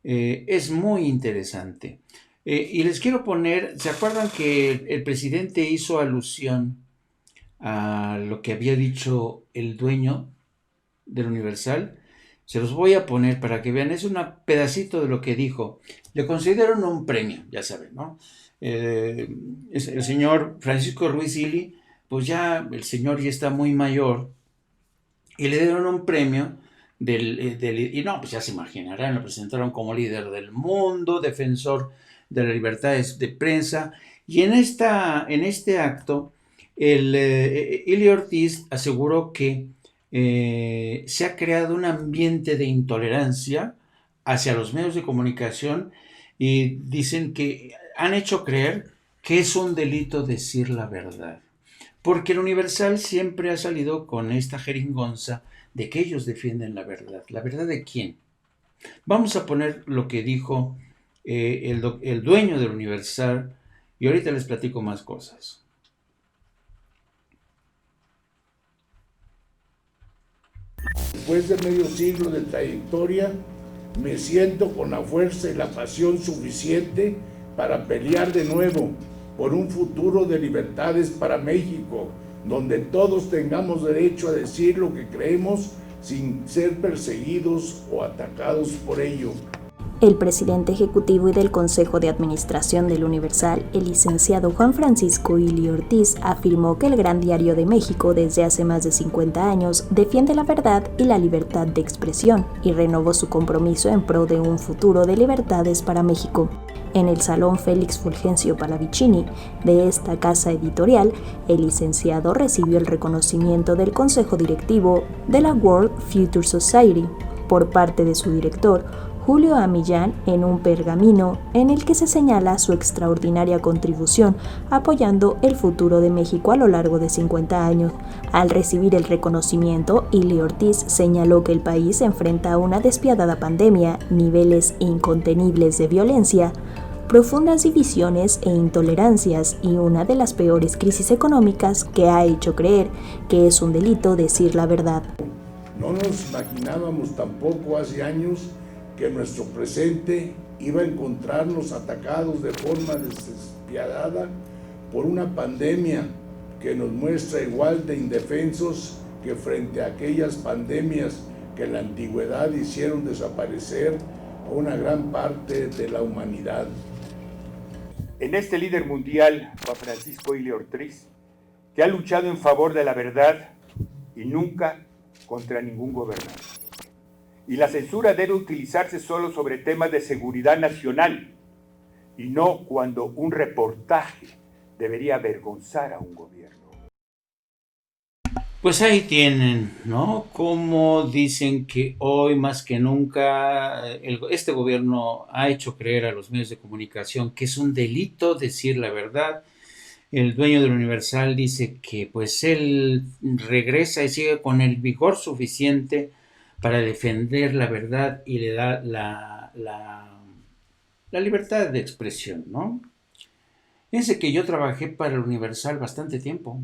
es muy interesante. Y les quiero poner, ¿se acuerdan que el presidente hizo alusión a lo que había dicho el dueño del Universal? Se los voy a poner para que vean, es un pedacito de lo que dijo. Le concedieron un premio, ya saben, ¿no? El señor Francisco Ruiz Ili, pues ya el señor ya está muy mayor, y le dieron un premio y no, pues ya se imaginarán, lo presentaron como líder del mundo, defensor de la libertad de prensa, y en este acto, Ili Ortiz aseguró que se ha creado un ambiente de intolerancia hacia los medios de comunicación, y dicen que han hecho creer que es un delito decir la verdad. Porque el Universal siempre ha salido con esta jeringonza de que ellos defienden la verdad. ¿La verdad de quién? Vamos a poner lo que dijo el dueño del Universal, Y ahorita les platico más cosas. Después de medio siglo de trayectoria, me siento con la fuerza y la pasión suficiente para pelear de nuevo por un futuro de libertades para México, donde todos tengamos derecho a decir lo que creemos sin ser perseguidos o atacados por ello. El presidente ejecutivo y del Consejo de Administración del Universal, el licenciado Juan Francisco Ili Ortiz, afirmó que el Gran Diario de México desde hace más de 50 años defiende la verdad y la libertad de expresión y renovó su compromiso en pro de un futuro de libertades para México. En el Salón Félix Fulgencio Pallavicini de esta casa editorial, el licenciado recibió el reconocimiento del Consejo Directivo de la World Future Society por parte de su director, Julio A. Millán, en un pergamino en el que se señala su extraordinaria contribución apoyando el futuro de México a lo largo de 50 años. Al recibir el reconocimiento, Ili Ortiz señaló que el país enfrenta una despiadada pandemia, niveles incontenibles de violencia, profundas divisiones e intolerancias y una de las peores crisis económicas que ha hecho creer que es un delito decir la verdad. No nos imaginábamos tampoco hace años que nuestro presente iba a encontrarnos atacados de forma despiadada por una pandemia que nos muestra igual de indefensos que frente a aquellas pandemias que en la antigüedad hicieron desaparecer a una gran parte de la humanidad. En este líder mundial, Juan Francisco Ili Ortiz, que ha luchado en favor de la verdad y nunca contra ningún gobernante. Y la censura debe utilizarse solo sobre temas de seguridad nacional y no cuando un reportaje debería avergonzar a un gobierno. Pues ahí tienen, ¿no? Como dicen que hoy más que nunca este gobierno ha hecho creer a los medios de comunicación que es un delito decir la verdad. El dueño del Universal dice que pues él regresa y sigue con el vigor suficiente para defender la verdad y le da la libertad de expresión, ¿no? Fíjense que yo trabajé para el Universal bastante tiempo.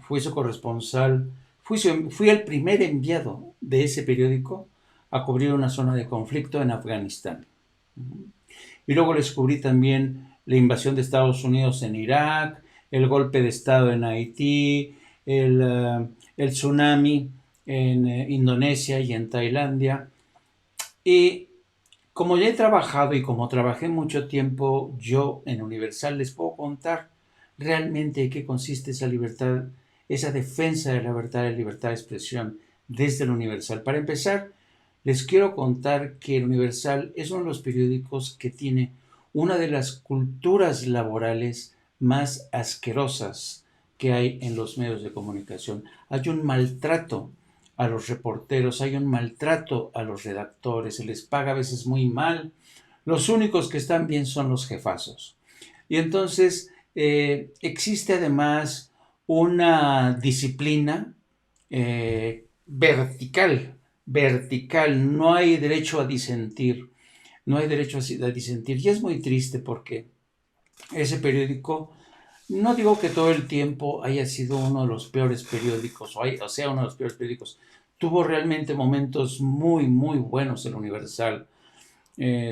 Fui su corresponsal, fui el primer enviado de ese periódico a cubrir una zona de conflicto en Afganistán. Y luego les cubrí también la invasión de Estados Unidos en Irak, el golpe de Estado en Haití, el tsunami en Indonesia y en Tailandia. Y como ya he trabajado y como trabajé mucho tiempo yo en Universal, les puedo contar realmente en qué consiste esa libertad, esa defensa de la libertad de expresión desde el Universal. Para empezar, les quiero contar que el Universal es uno de los periódicos que tiene una de las culturas laborales más asquerosas que hay en los medios de comunicación. Hay un maltrato a los reporteros, hay un maltrato a los redactores, se les paga a veces muy mal. Los únicos que están bien son los jefazos. Y entonces existe además una disciplina vertical, no hay derecho a disentir, y es muy triste porque ese periódico, no digo que todo el tiempo haya sido uno de los peores periódicos, o sea, uno de los peores periódicos, tuvo realmente momentos muy, muy buenos el Universal,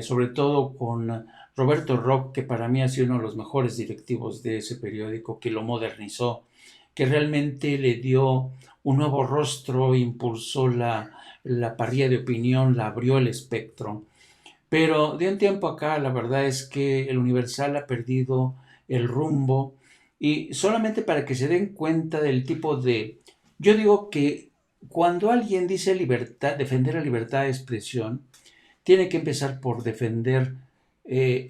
sobre todo con Roberto Rock, que para mí ha sido uno de los mejores directivos de ese periódico, que lo modernizó, que realmente le dio un nuevo rostro, impulsó la parrilla de opinión, la abrió el espectro. Pero de un tiempo acá, la verdad es que el Universal ha perdido el rumbo, y solamente para que se den cuenta del tipo de... Yo digo que cuando alguien dice libertad, defender la libertad de expresión, tiene que empezar por defender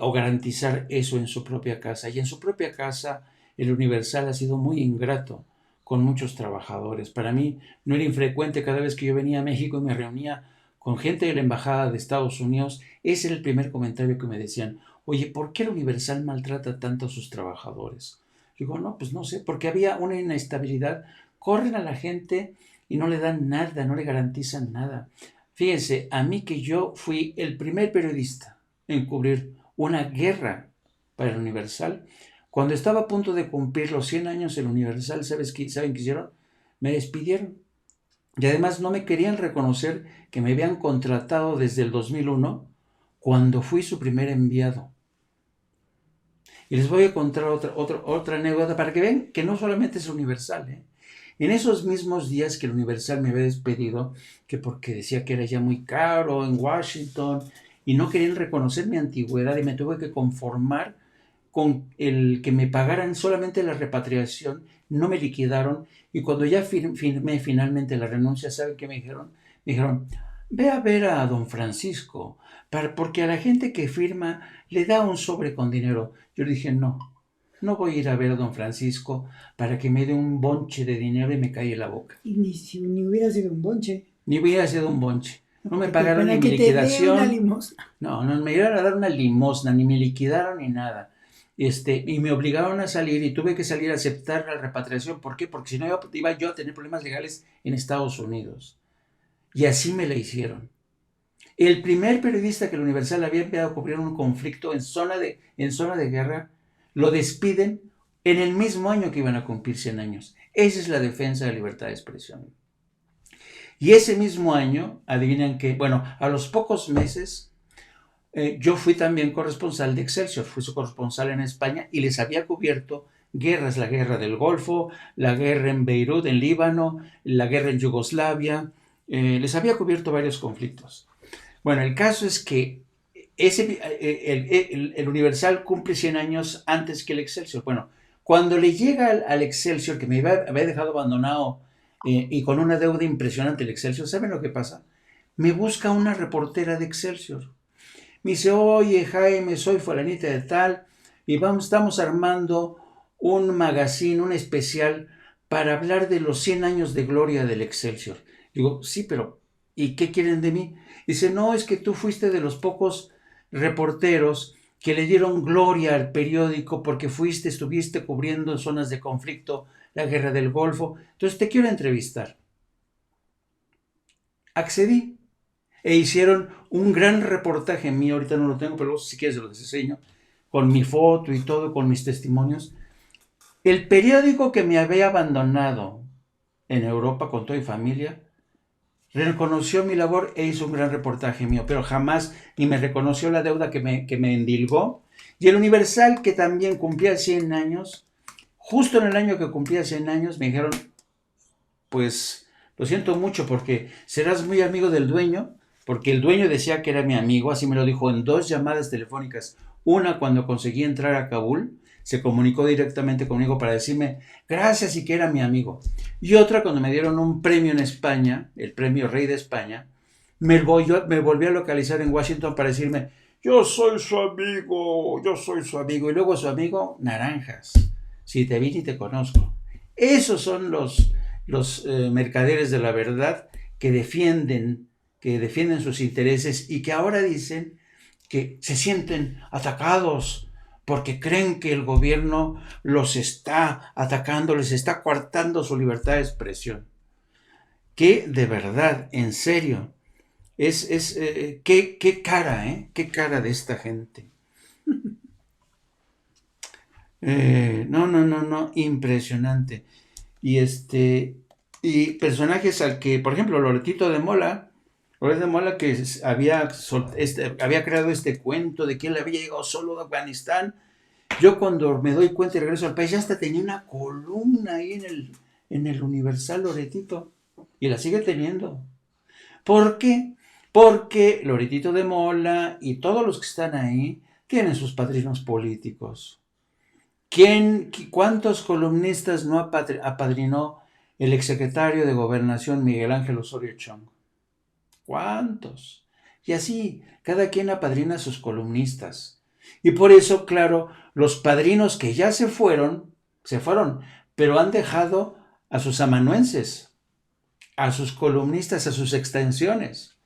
o garantizar eso en su propia casa. Y en su propia casa, el Universal ha sido muy ingrato con muchos trabajadores. Para mí no era infrecuente cada vez que yo venía a México y me reunía con gente de la Embajada de Estados Unidos, ese era el primer comentario que me decían: oye, ¿por qué el Universal maltrata tanto a sus trabajadores? Digo, no, pues no sé, porque había una inestabilidad. Corren a la gente y no le dan nada, no le garantizan nada. Fíjense, a mí que yo fui el primer periodista en cubrir una guerra para el Universal. Cuando estaba a punto de cumplir los 100 años el Universal, ¿saben qué hicieron? Me despidieron. Y además no me querían reconocer que me habían contratado desde el 2001, cuando fui su primer enviado. Y les voy a contar otra anécdota para que vean que no solamente es el Universal, ¿eh? En esos mismos días que el Universal me había despedido, que porque decía que era ya muy caro en Washington, y no querían reconocer mi antigüedad, y me tuve que conformar con el que me pagaran solamente la repatriación, no me liquidaron, y cuando ya firmé finalmente la renuncia, ¿saben qué me dijeron? Me dijeron, ve a ver a don Francisco, porque a la gente que firma le da un sobre con dinero. Yo le dije, no voy a ir a ver a don Francisco para que me dé un bonche de dinero y me calle la boca. Y ni hubiera sido un bonche. Ni hubiera sido un bonche. No me Porque pagaron ni para mi que te dé liquidación. una limosna. No, me iban a dar una limosna, ni me liquidaron ni nada. Y me obligaron a salir y tuve que salir a aceptar la repatriación. ¿Por qué? Porque si no iba yo a tener problemas legales en Estados Unidos. Y así me la hicieron. El primer periodista que el Universal había enviado a cubrir un conflicto en zona de guerra, lo despiden en el mismo año que iban a cumplir 100 años. Esa es la defensa de la libertad de expresión. Y ese mismo año, adivinen qué, bueno, a los pocos meses, yo fui también corresponsal de Excelsior, fui su corresponsal en España y les había cubierto guerras, la guerra del Golfo, la guerra en Beirut, en Líbano, la guerra en Yugoslavia, les había cubierto varios conflictos. Bueno, el caso es que el Universal cumple 100 años antes que el Excelsior. Bueno, cuando le llega al Excelsior, que me había dejado abandonado y con una deuda impresionante el Excelsior, ¿saben lo que pasa? Me busca una reportera de Excelsior. Me dice, oye Jaime, soy fulanita de tal, y estamos armando un magazine, un especial, para hablar de los 100 años de gloria del Excelsior. Digo, sí, pero ¿y qué quieren de mí? Dice, no, es que tú fuiste de los pocos reporteros que le dieron gloria al periódico porque estuviste cubriendo en zonas de conflicto la guerra del Golfo, entonces te quiero entrevistar. Accedí e hicieron un gran reportaje mío, ahorita no lo tengo, pero si quieres se lo enseño, con mi foto y todo, con mis testimonios. El periódico que me había abandonado en Europa con toda mi familia, reconoció mi labor e hizo un gran reportaje mío, pero jamás ni me reconoció la deuda que me endilgó. Y el Universal, que también cumplía 100 años, justo en el año que cumplía 100 años, me dijeron, pues lo siento mucho porque serás muy amigo del dueño, porque el dueño decía que era mi amigo, así me lo dijo en 2 llamadas telefónicas. Una cuando conseguí entrar a Kabul, se comunicó directamente conmigo para decirme gracias y que era mi amigo. Y otra cuando me dieron un premio en España, el premio Rey de España, me volví a localizar en Washington para decirme, yo soy su amigo. Y luego su amigo, naranjas. Si te vi ni te conozco. Esos son los mercaderes de la verdad que defienden sus intereses y que ahora dicen que se sienten atacados porque creen que el gobierno los está atacando, les está coartando su libertad de expresión. Que de verdad, en serio, qué cara de esta gente. No, impresionante. Y personajes al que, por ejemplo, Loretito de Mola, que había creado este cuento de que él había llegado solo de Afganistán. Yo cuando me doy cuenta y regreso al país, ya hasta tenía una columna ahí en el Universal, Loretito, y la sigue teniendo. ¿Por qué? Porque Loretito de Mola y todos los que están ahí tienen sus padrinos políticos. ¿Cuántos columnistas no apadrinó el exsecretario de Gobernación Miguel Ángel Osorio Chong? ¿Cuántos? Y así, cada quien apadrina a sus columnistas. Y por eso, claro, los padrinos que ya se fueron, pero han dejado a sus amanuenses, a sus columnistas, a sus extensiones.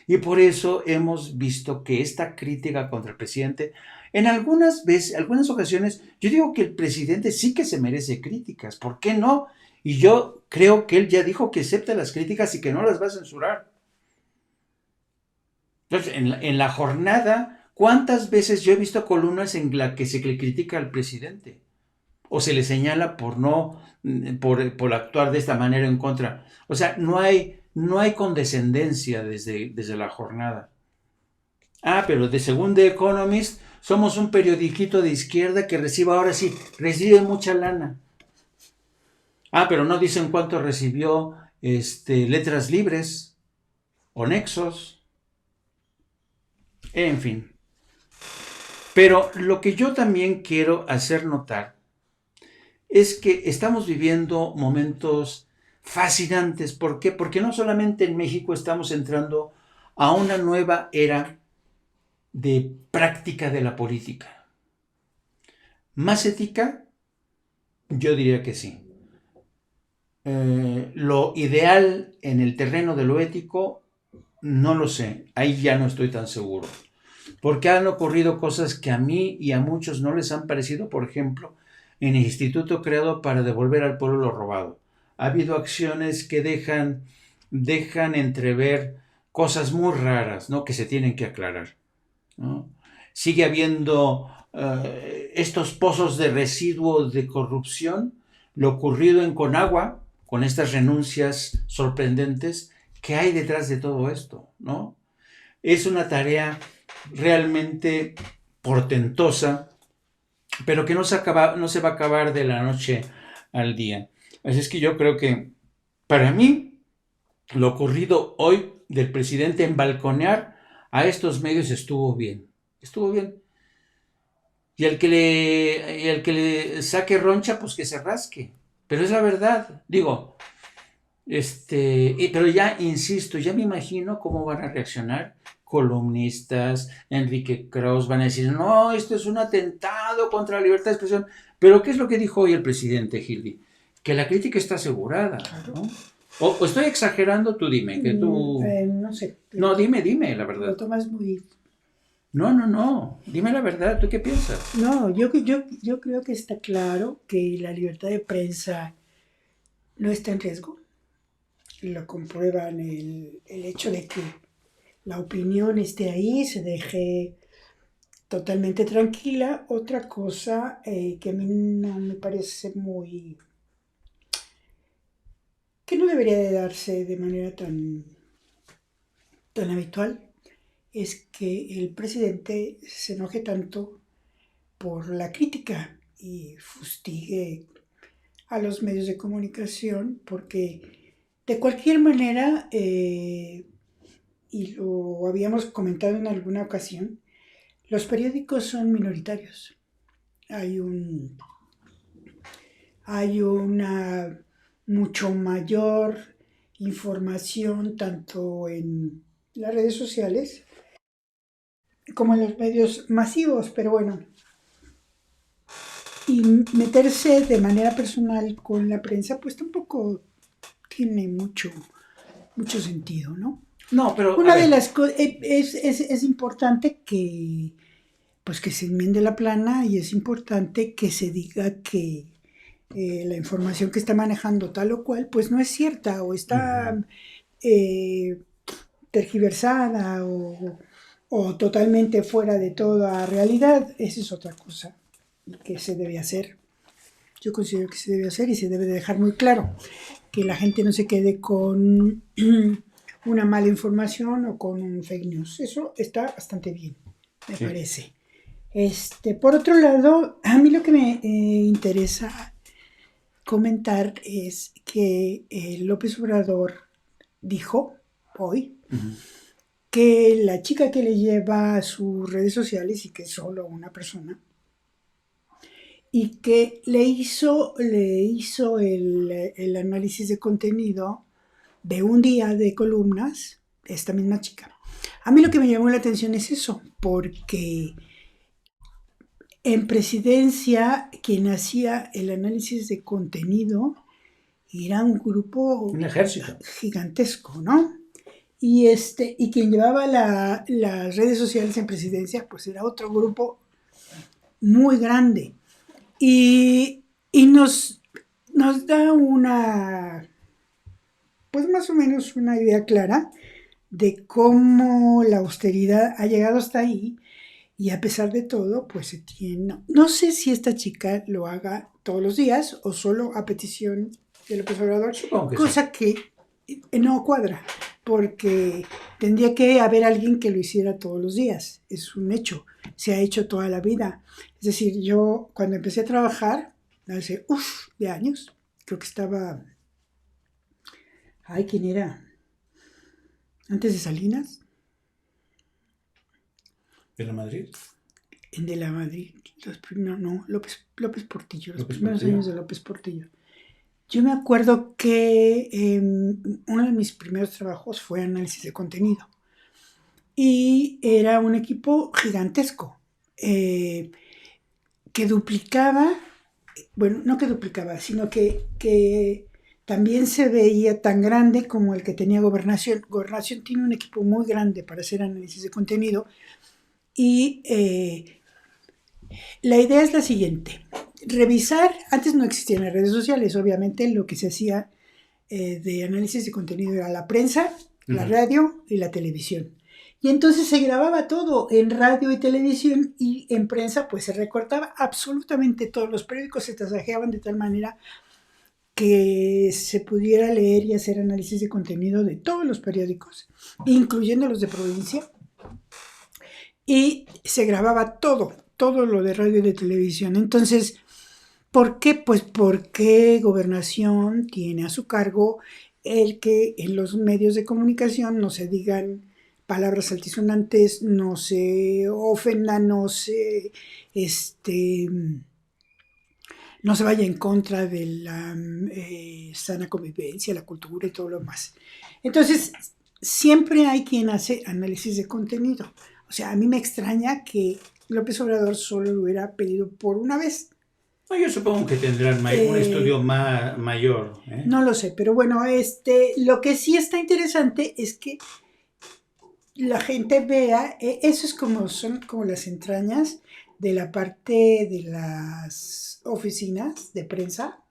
Y por eso hemos visto que esta crítica contra el presidente, en algunas ocasiones, yo digo que el presidente sí que se merece críticas. ¿Por qué no? Y yo creo que él ya dijo que acepta las críticas y que no las va a censurar. Entonces, en la jornada, ¿Cuántas veces yo he visto columnas en las que se le critica al presidente? O se le señala por actuar de esta manera en contra. O sea, no hay condescendencia desde la jornada. Pero según The Economist, somos un periodiquito de izquierda que recibe mucha lana. Pero no dicen cuánto recibió Letras Libres o Nexos. En fin. Pero lo que yo también quiero hacer notar es que estamos viviendo momentos fascinantes. ¿Por qué? Porque no solamente en México estamos entrando a una nueva era de práctica de la política. ¿Más ética? Yo diría que sí. Lo ideal en el terreno de lo ético, no lo sé. Ahí ya no estoy tan seguro. Porque han ocurrido cosas que a mí y a muchos no les han parecido, por ejemplo, en el instituto creado para devolver al pueblo lo robado. Ha habido acciones que dejan entrever cosas muy raras, ¿no? Que se tienen que aclarar, ¿no? Sigue habiendo estos pozos de residuos de corrupción, lo ocurrido en Conagua, con estas renuncias sorprendentes. ¿Qué hay detrás de todo esto, no? Es una tarea realmente portentosa, pero que no se va a acabar de la noche al día. Así es que yo creo que, para mí, lo ocurrido hoy del presidente en balconear a estos medios estuvo bien. Y el que le saque roncha, pues que se rasque. Pero es la verdad. Digo, pero ya insisto, ya me imagino cómo van a reaccionar columnistas. Enrique Krauss van a decir, no, esto es un atentado contra la libertad de expresión. Pero ¿qué es lo que dijo hoy el presidente Gildi? Que la crítica está asegurada, ¿no? O estoy exagerando, tú dime, que tú... No sé. No, dime la verdad. Lo tomas muy... No, dime la verdad, ¿tú qué piensas? No, yo creo que está claro que la libertad de prensa no está en riesgo. Lo comprueban el hecho de que la opinión esté ahí, se deje totalmente tranquila. Otra cosa que a mí no me parece que no debería de darse de manera tan habitual, es que el presidente se enoje tanto por la crítica y fustigue a los medios de comunicación, porque de cualquier manera, y lo habíamos comentado en alguna ocasión, los periódicos son minoritarios. Hay una mucho mayor información tanto en las redes sociales como en los medios masivos, pero bueno, y meterse de manera personal con la prensa pues tampoco tiene mucho sentido, ¿no? No, pero una de las cosas es importante que se enmiende la plana, y es importante que se diga que la información que está manejando tal o cual pues no es cierta, o está tergiversada o totalmente fuera de toda realidad. Esa es otra cosa que se debe hacer. Yo considero que se debe hacer y se debe de dejar muy claro que la gente no se quede con una mala información o con un fake news. Eso está bastante bien, me parece. Por otro lado, a mí lo que me interesa comentar es que López Obrador dijo hoy que la chica que le lleva a sus redes sociales, y que es solo una persona, y que le hizo el análisis de contenido de un día de columnas, esta misma chica. A mí lo que me llamó la atención es eso, porque en Presidencia quien hacía el análisis de contenido era un grupo, un ejército gigantesco, ¿no? Y quien llevaba las redes sociales en Presidencia pues era otro grupo muy grande. Y nos da pues más o menos una idea clara de cómo la austeridad ha llegado hasta ahí, Y a pesar de todo, pues se tiene... No sé si esta chica lo haga todos los días o solo a petición de López Obrador, Supongo que cosa que no cuadra, porque tendría que haber alguien que lo hiciera todos los días. Es un hecho, se ha hecho toda la vida. Es decir, yo cuando empecé a trabajar, hace de años, creo que estaba... Ay, ¿quién era? Antes de Salinas. ¿De la Madrid? En De la Madrid, los primeros, no, López Portillo, los López primeros Portillo. años de López Portillo. Yo me acuerdo que uno de mis primeros trabajos fue análisis de contenido. Y era un equipo gigantesco, que duplicaba, bueno, no que duplicaba, sino que también se veía tan grande como el que tenía Gobernación. Gobernación tiene un equipo muy grande para hacer análisis de contenido. Y la idea es la siguiente: revisar, antes no existían las redes sociales, obviamente lo que se hacía de análisis de contenido era la prensa, la radio y la televisión. Y entonces se grababa todo en radio y televisión, y en prensa pues se recortaba absolutamente todo. Los periódicos se tasajeaban de tal manera que se pudiera leer y hacer análisis de contenido de todos los periódicos, incluyendo los de provincia. Y se grababa todo lo de radio y de televisión. Entonces, ¿por qué? Pues porque Gobernación tiene a su cargo el que en los medios de comunicación no se digan palabras altisonantes, no se ofendan, no se vaya en contra de la sana convivencia, la cultura y todo lo más. Entonces, siempre hay quien hace análisis de contenido. O sea, a mí me extraña que López Obrador solo lo hubiera pedido por una vez. No, yo supongo que tendrán un estudio mayor. No lo sé, pero bueno, lo que sí está interesante es que la gente vea, eso es son como las entrañas de la parte de las oficinas de prensa,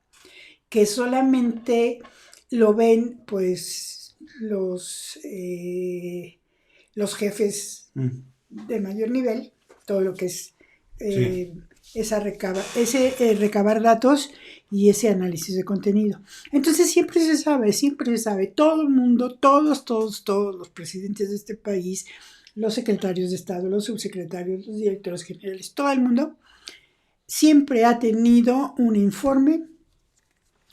que solamente lo ven pues los jefes de mayor nivel, todo lo que es recabar datos y ese análisis de contenido. Entonces siempre se sabe, todo el mundo, todos los presidentes de este país, los secretarios de Estado, los subsecretarios, los directores generales, todo el mundo siempre ha tenido un informe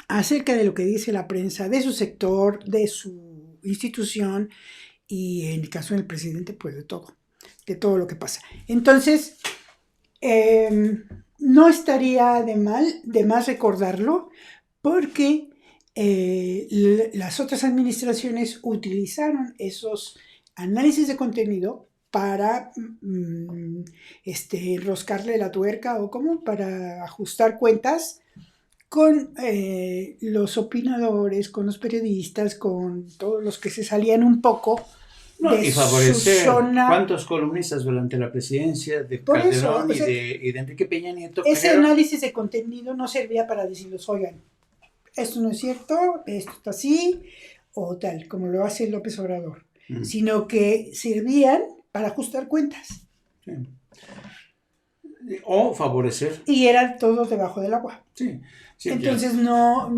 acerca de lo que dice la prensa, de su sector, de su institución, y en el caso del presidente, pues de todo lo que pasa. Entonces, no estaría de más recordarlo, porque las otras administraciones utilizaron esos análisis de contenido para roscarle la tuerca, o como para ajustar cuentas con los opinadores, con los periodistas, con todos los que se salían un poco y favorecer. su zona. ¿Cuántos columnistas durante la presidencia de Por Calderón eso, y de Enrique Peña Nieto? Ese análisis de contenido no servía para decirles, oigan, esto no es cierto, esto está así, o tal, como lo hace López Obrador, sino que servían para ajustar cuentas. Sí. O favorecer. Y era todo debajo del agua. Sí. Entonces, no,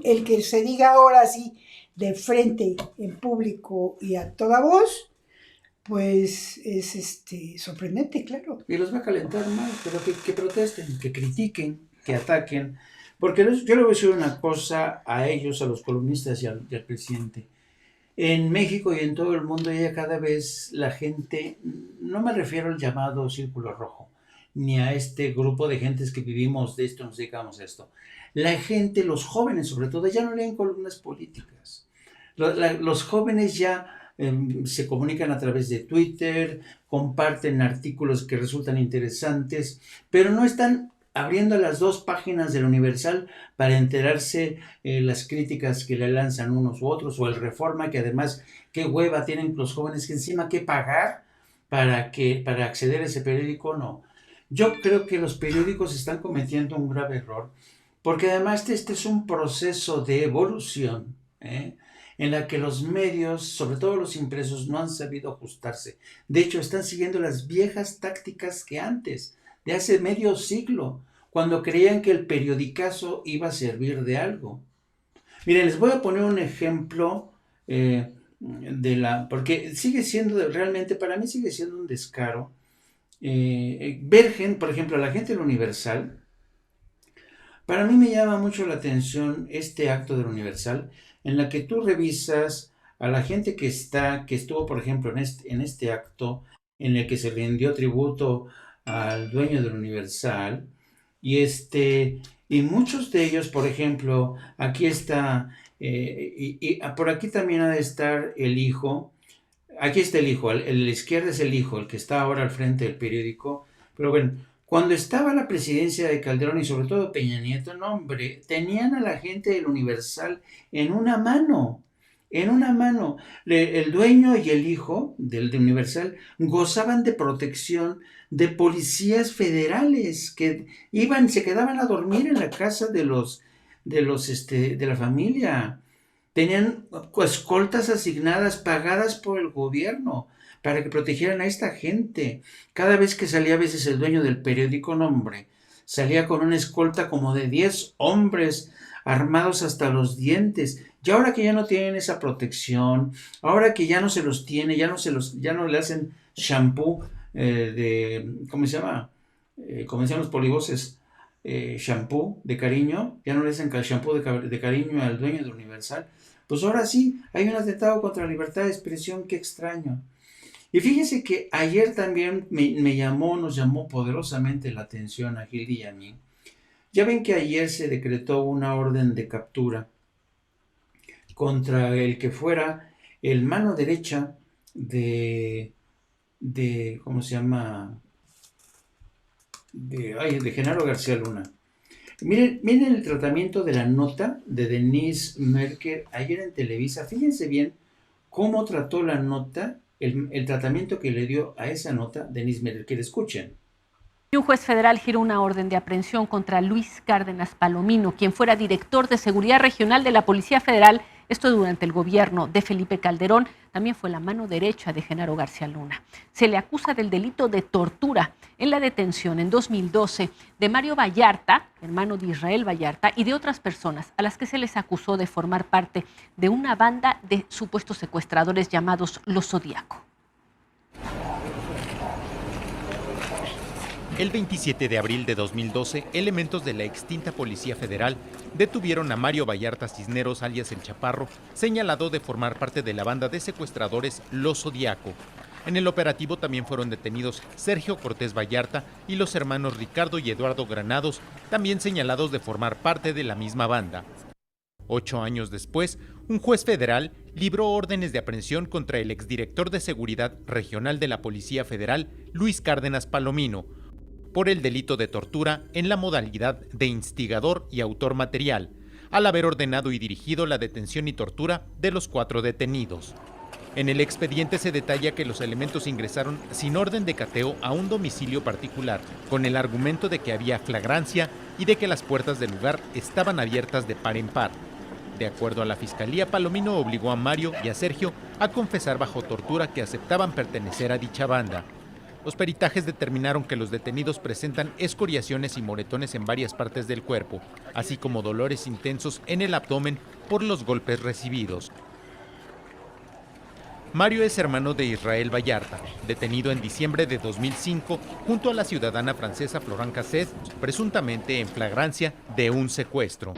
el que se diga ahora sí, de frente, en público y a toda voz, pues es sorprendente, claro. Y los va a calentar más, pero que protesten, que critiquen, que ataquen. Porque yo le voy a decir una cosa a ellos, a los columnistas y al presidente. En México y en todo el mundo ya cada vez la gente, no me refiero al llamado círculo rojo, ni a este grupo de gentes que vivimos de esto, nos dedicamos a esto. La gente, los jóvenes sobre todo, ya no leen columnas políticas. Los jóvenes ya se comunican a través de Twitter, comparten artículos que resultan interesantes, pero no están abriendo las dos páginas del Universal para enterarse las críticas que le lanzan unos u otros, o el Reforma, que además, qué hueva tienen los jóvenes, que encima que pagar para acceder a ese periódico. No. Yo creo que los periódicos están cometiendo un grave error, porque además este es un proceso de evolución, en la que los medios, sobre todo los impresos, no han sabido ajustarse. De hecho, están siguiendo las viejas tácticas que antes, de hace medio siglo, cuando creían que el periodicazo iba a servir de algo. Miren, les voy a poner un ejemplo porque sigue siendo, realmente para mí sigue siendo un descaro. Ver, por ejemplo, a la gente del Universal. Para mí me llama mucho la atención este acto del Universal, en la que tú revisas a la gente que estuvo, por ejemplo, en este acto, en el que se rindió tributo al dueño del Universal, y muchos de ellos, por ejemplo, aquí está, por aquí también ha de estar el hijo. Aquí está el hijo, el de la izquierda es el hijo, el que está ahora al frente del periódico. Pero bueno, cuando estaba la presidencia de Calderón y sobre todo Peña Nieto, no hombre, tenían a la gente del Universal en una mano. El dueño y el hijo del Universal gozaban de protección de policías federales que se quedaban a dormir en la casa de la familia. Tenían escoltas asignadas, pagadas por el gobierno, para que protegieran a esta gente. Cada vez que salía a veces el dueño del periódico, no hombre, salía con una escolta como de 10 hombres armados hasta los dientes. Y ahora que ya no tienen esa protección, ahora que ya no se los tiene, ya no le hacen shampoo ¿cómo se llama? Como decían los polivoces, shampoo de cariño, ya no le hacen shampoo de cariño al dueño del Universal. Pues ahora sí, hay un atentado contra la libertad de expresión, qué extraño. Y fíjense que ayer también nos llamó poderosamente la atención a Gildy y a mí. Ya ven que ayer se decretó una orden de captura contra el que fuera el mano derecha de ¿cómo se llama? De Genaro García Luna. Miren el tratamiento de la nota de Denise Merker ayer en Televisa. Fíjense bien cómo trató la nota, el tratamiento que le dio a esa nota Denise Merker. Escuchen. Un juez federal giró una orden de aprehensión contra Luis Cárdenas Palomino, quien fuera director de Seguridad Regional de la Policía Federal, esto durante el gobierno de Felipe Calderón. También fue la mano derecha de Genaro García Luna. Se le acusa del delito de tortura en la detención en 2012 de Mario Vallarta, hermano de Israel Vallarta, y de otras personas a las que se les acusó de formar parte de una banda de supuestos secuestradores llamados Los Zodíaco. El 27 de abril de 2012, elementos de la extinta Policía Federal detuvieron a Mario Vallarta Cisneros, alias El Chaparro, señalado de formar parte de la banda de secuestradores Los Zodíaco. En el operativo también fueron detenidos Sergio Cortés Vallarta y los hermanos Ricardo y Eduardo Granados, también señalados de formar parte de la misma banda. 8 años después, un juez federal libró órdenes de aprehensión contra el exdirector de Seguridad Regional de la Policía Federal, Luis Cárdenas Palomino, por el delito de tortura en la modalidad de instigador y autor material, al haber ordenado y dirigido la detención y tortura de los 4 detenidos. En el expediente se detalla que los elementos ingresaron sin orden de cateo a un domicilio particular, con el argumento de que había flagrancia y de que las puertas del lugar estaban abiertas de par en par. De acuerdo a la Fiscalía, Palomino obligó a Mario y a Sergio a confesar bajo tortura que aceptaban pertenecer a dicha banda. Los peritajes determinaron que los detenidos presentan escoriaciones y moretones en varias partes del cuerpo, así como dolores intensos en el abdomen por los golpes recibidos. Mario es hermano de Israel Vallarta, detenido en diciembre de 2005 junto a la ciudadana francesa Florent Cassez, presuntamente en flagrancia de un secuestro.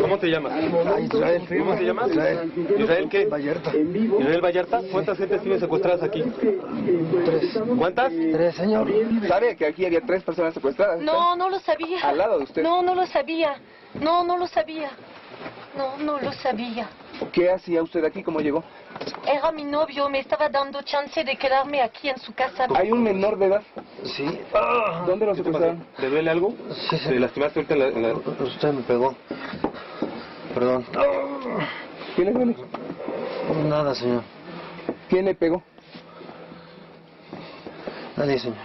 ¿Cómo te llamas? Israel. ¿Cómo te llamas? Israel. ¿Israel qué? Vallarta. ¿Israel Vallarta? ¿Cuántas gentes tienes secuestradas aquí? 3. ¿Cuántas? 3, señor. ¿Sabe que aquí había 3 personas secuestradas? No, no lo sabía. ¿Al lado de usted? No, no lo sabía. No, no lo sabía. No, no lo sabía. ¿Qué hacía usted aquí? ¿Cómo llegó? Era mi novio, me estaba dando chance de quedarme aquí en su casa. ¿Hay un menor de edad? Sí. ¿Dónde lo secuestraron? ¿Te duele algo? Sí, sí. ¿Te lastimaste ahorita en la... Usted me pegó. Perdón. ¿Qué le duele? Nada, señor. ¿Quién le pegó? Nadie, señor.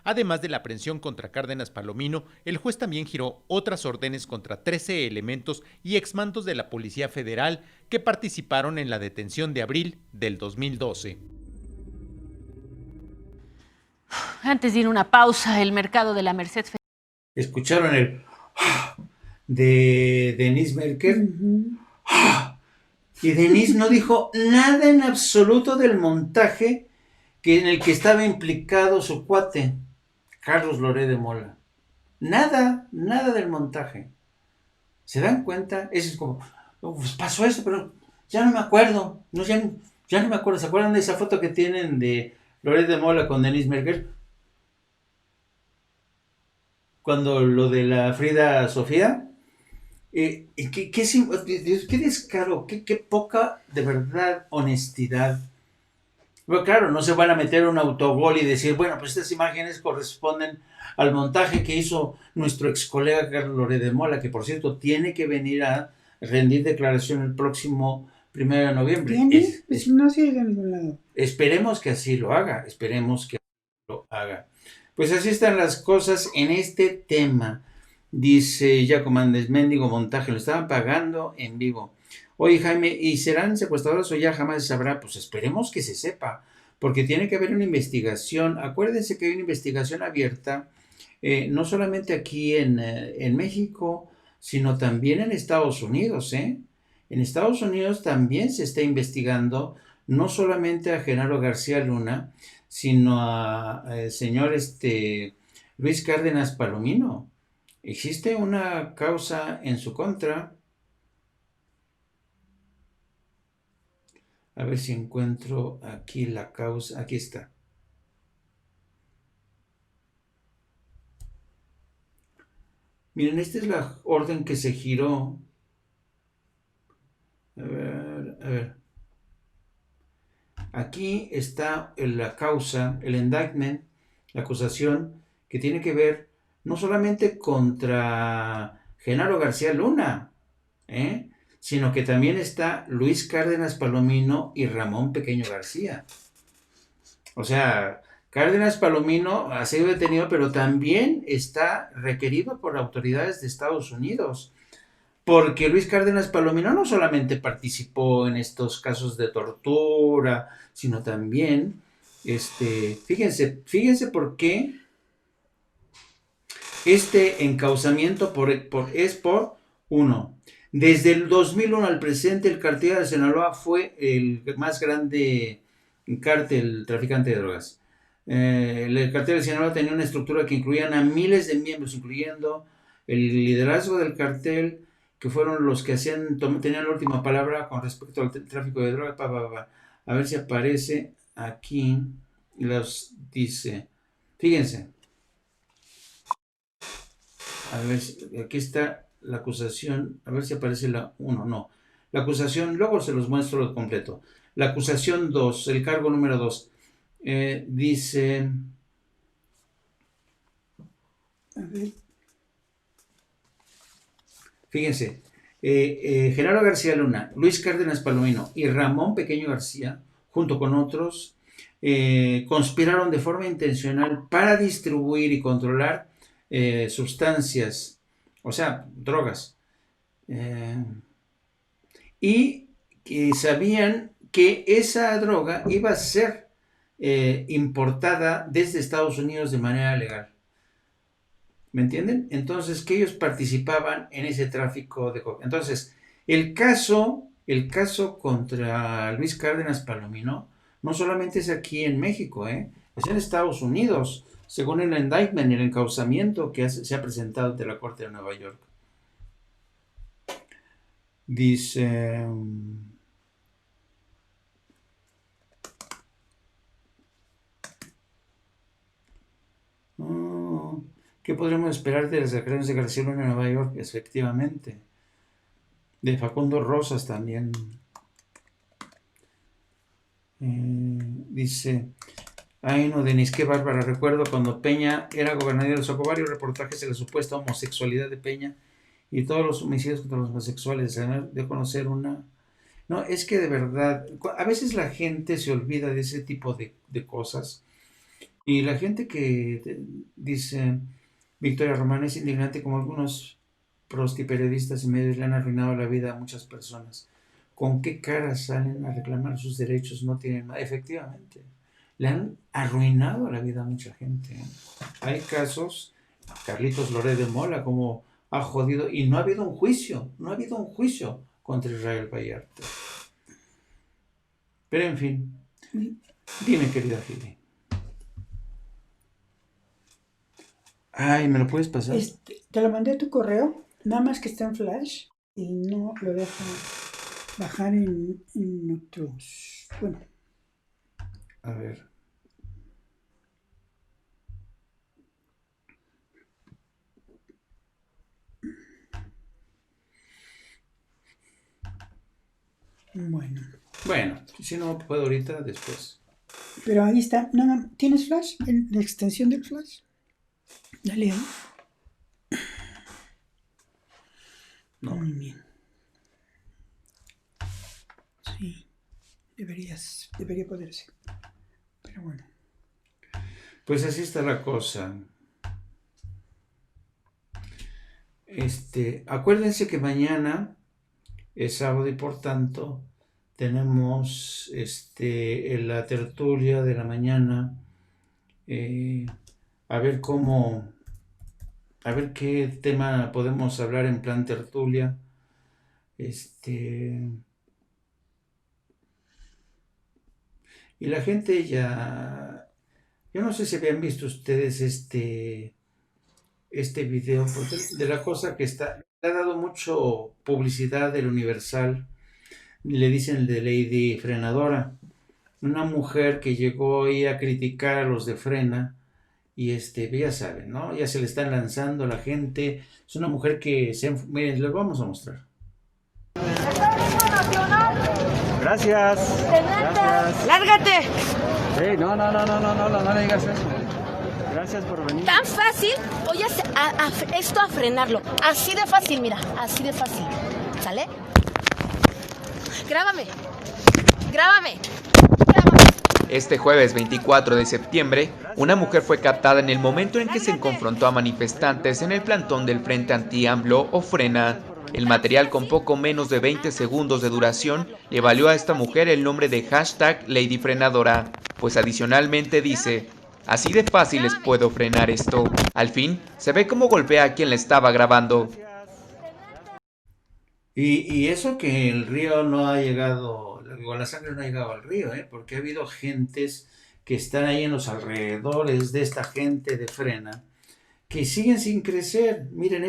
Además de la aprehensión contra Cárdenas Palomino, el juez también giró otras órdenes contra 13 elementos y exmandos de la Policía Federal que participaron en la detención de abril del 2012. Antes de ir a una pausa, el mercado de la Merced. ¿Escucharon el de Denise Merker? Y Denise no dijo nada en absoluto del montaje en el que estaba implicado su cuate, Carlos Loret de Mola. Nada del montaje. ¿Se dan cuenta? Es como, pues pasó esto, pero ya no me acuerdo. No, ya no me acuerdo. ¿Se acuerdan de esa foto que tienen de Loret de Mola con Denise Merker? Cuando lo de la Frida Sofía. Qué descaro, qué poca, de verdad, honestidad. Pero claro, no se van a meter un autogol y decir, bueno, pues estas imágenes corresponden al montaje que hizo nuestro ex colega Carlos Loret de Mola, que por cierto tiene que venir a rendir declaración el próximo 1 de noviembre. Pues no se llega a ningún lado. Esperemos que así lo haga, Pues así están las cosas en este tema. Dice Jacob Andes, mendigo montaje, lo estaban pagando en vivo. Oye, Jaime, ¿y serán secuestradores o ya jamás se sabrá? Pues esperemos que se sepa, porque tiene que haber una investigación. Acuérdense que hay una investigación abierta, no solamente aquí en México, sino también en Estados Unidos, En Estados Unidos también se está investigando, no solamente a Genaro García Luna, sino al señor Luis Cárdenas Palomino. Existe una causa en su contra. A ver si encuentro aquí la causa. Aquí está. Miren, esta es la orden que se giró. A ver. Aquí está la causa, el indictment, la acusación que tiene que ver no solamente contra Genaro García Luna, sino que también está Luis Cárdenas Palomino y Ramón Pequeño García. O sea, Cárdenas Palomino ha sido detenido, pero también está requerido por autoridades de Estados Unidos, porque Luis Cárdenas Palomino no solamente participó en estos casos de tortura, sino también, fíjense por qué este encauzamiento es por uno. Desde el 2001 al presente, el cartel de Sinaloa fue el más grande cártel traficante de drogas. El cartel de Sinaloa tenía una estructura que incluía a miles de miembros, incluyendo el liderazgo del cartel, que fueron los que tenían la última palabra con respecto al tráfico de drogas. A ver si aparece aquí. Los dice. Fíjense. A ver, aquí está la acusación. A ver si aparece la 1. No. La acusación, luego se los muestro completo. La acusación 2, el cargo número 2. Dice. A ver. Fíjense. Genaro García Luna, Luis Cárdenas Palomino y Ramón Pequeño García, junto con otros, conspiraron de forma intencional para distribuir y controlar sustancias, o sea, drogas, y que sabían que esa droga iba a ser importada desde Estados Unidos de manera legal. ¿Me entienden? Entonces, que ellos participaban en ese tráfico de coca. Entonces, el caso contra Luis Cárdenas Palomino no solamente es aquí en México, es en Estados Unidos, según el indictment, el encauzamiento que se ha presentado ante la Corte de Nueva York. Dice... ¿qué podremos esperar de las declaraciones de García Luna en Nueva York? Efectivamente. De Facundo Rosas también. Dice, ay no, Denise, qué bárbara. Recuerdo cuando Peña era gobernador de Soco, varios reportajes de la supuesta homosexualidad de Peña y todos los homicidios contra los homosexuales. Además de conocer una... No, es que de verdad, a veces la gente se olvida de ese tipo de cosas. Y la gente que dice, Victoria Román, es indignante como algunos prostiperiodistas y medios le han arruinado la vida a muchas personas. ¿Con qué cara salen a reclamar sus derechos? No tienen nada. Efectivamente, le han arruinado la vida a mucha gente. Hay casos, Carlitos Loret de Mola, como ha jodido, y no ha habido un juicio, contra Israel Vallarta. Pero en fin, dime, querida Gili. Ay, ¿me lo puedes pasar? Te lo mandé a tu correo, nada más que está en Flash y no lo dejo bajar en otros. Bueno. A ver. Bueno, si no puedo ahorita, después. Pero ahí está. Nada, ¿tienes Flash? ¿La extensión del Flash? Dale ahí. No. Muy bien. Sí. Debería poderse. Pero bueno. Pues así está la cosa. Acuérdense que mañana es sábado y por tanto tenemos la tertulia de la mañana. A ver qué tema podemos hablar en plan tertulia. Y la gente ya... Yo no sé si habían visto ustedes este video de la cosa que está... Le ha dado mucho publicidad del Universal. Le dicen el de Lady Frenadora. Una mujer que llegó ahí a criticar a los de Frena. Y ya saben, ¿no? Ya se le están lanzando a la gente. Es una mujer que miren, les vamos a mostrar. Gracias. Gracias. ¡Lárgate! Sí, no le digas eso. Gracias por venir. ¿Tan fácil? Voy esto a frenarlo. Así de fácil, mira. Así de fácil. ¿Sale? Grábame. Este jueves 24 de septiembre, una mujer fue captada en el momento en que se confrontó a manifestantes en el plantón del Frente Anti-AMLO o Frena. El material, con poco menos de 20 segundos de duración, le valió a esta mujer el nombre de #LadyFrenadora, pues adicionalmente dice: así de fácil les puedo frenar esto. Al fin, se ve cómo golpea a quien la estaba grabando. Y eso que el río no ha llegado, la sangre no ha llegado al río, porque ha habido gentes que están ahí en los alrededores de esta gente de Frena, que siguen sin crecer. Miren,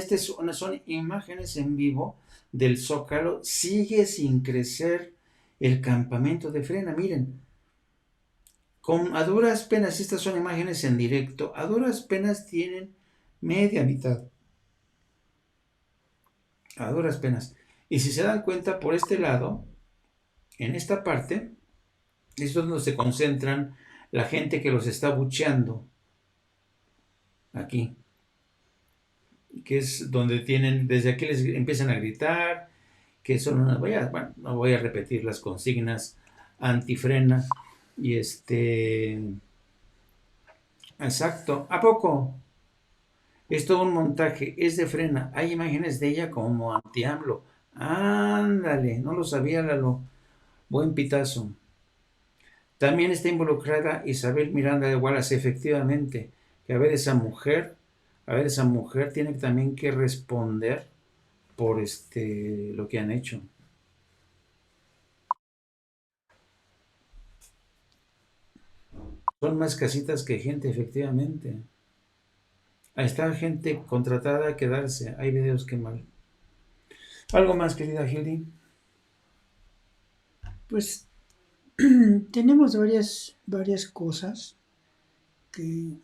son imágenes en vivo del Zócalo. Sigue sin crecer el campamento de Frena. Miren, a duras penas, estas son imágenes en directo, a duras penas tienen media mitad. A duras penas. Y si se dan cuenta, por este lado, en esta parte, es donde se concentran la gente que los está abucheando. Aquí. Que es donde desde aquí les empiezan a gritar, que son no voy a repetir las consignas antifrena. Y exacto, ¿a poco? Es todo un montaje, es de Frena. Hay imágenes de ella como anti-AMLO. Ándale, no lo sabía, Lalo. Buen pitazo. También está involucrada Isabel Miranda de Wallace, efectivamente. Que a ver, esa mujer tiene también que responder por lo que han hecho. Son más casitas que gente, efectivamente. Ahí está gente contratada a quedarse. Hay videos que mal. ¿Algo más, querida Gildy? Pues tenemos varias cosas que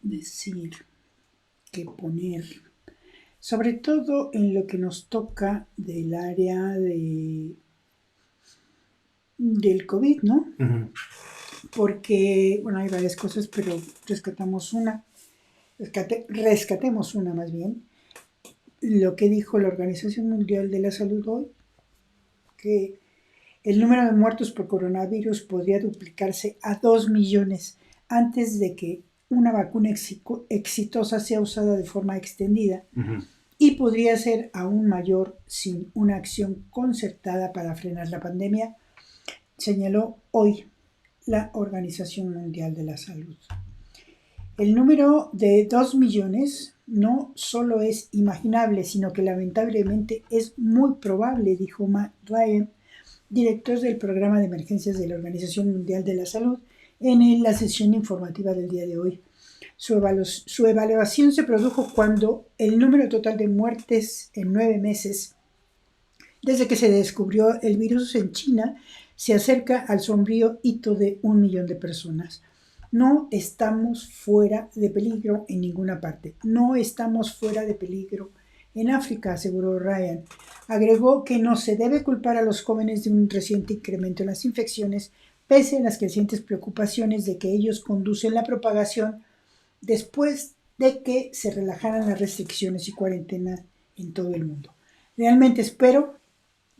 decir, que poner, sobre todo en lo que nos toca del área del COVID, ¿no? Uh-huh. Porque, hay varias cosas, pero rescatemos una más bien. Lo que dijo la Organización Mundial de la Salud hoy, que el número de muertos por coronavirus podría duplicarse a 2 millones antes de que una vacuna exitosa sea usada de forma extendida, y podría ser aún mayor sin una acción concertada para frenar la pandemia, señaló hoy la Organización Mundial de la Salud. El número de 2 millones no solo es imaginable, sino que lamentablemente es muy probable, dijo Matt Ryan, director del programa de emergencias de la Organización Mundial de la Salud, en la sesión informativa del día de hoy. Su evaluación se produjo cuando el número total de muertes en 9 meses, desde que se descubrió el virus en China, se acerca al sombrío hito de 1 millón de personas. No estamos fuera de peligro en ninguna parte. No estamos fuera de peligro en África, aseguró Ryan. Agregó que no se debe culpar a los jóvenes de un reciente incremento en las infecciones, pese a las crecientes preocupaciones de que ellos conducen la propagación después de que se relajaran las restricciones y cuarentena en todo el mundo. Realmente espero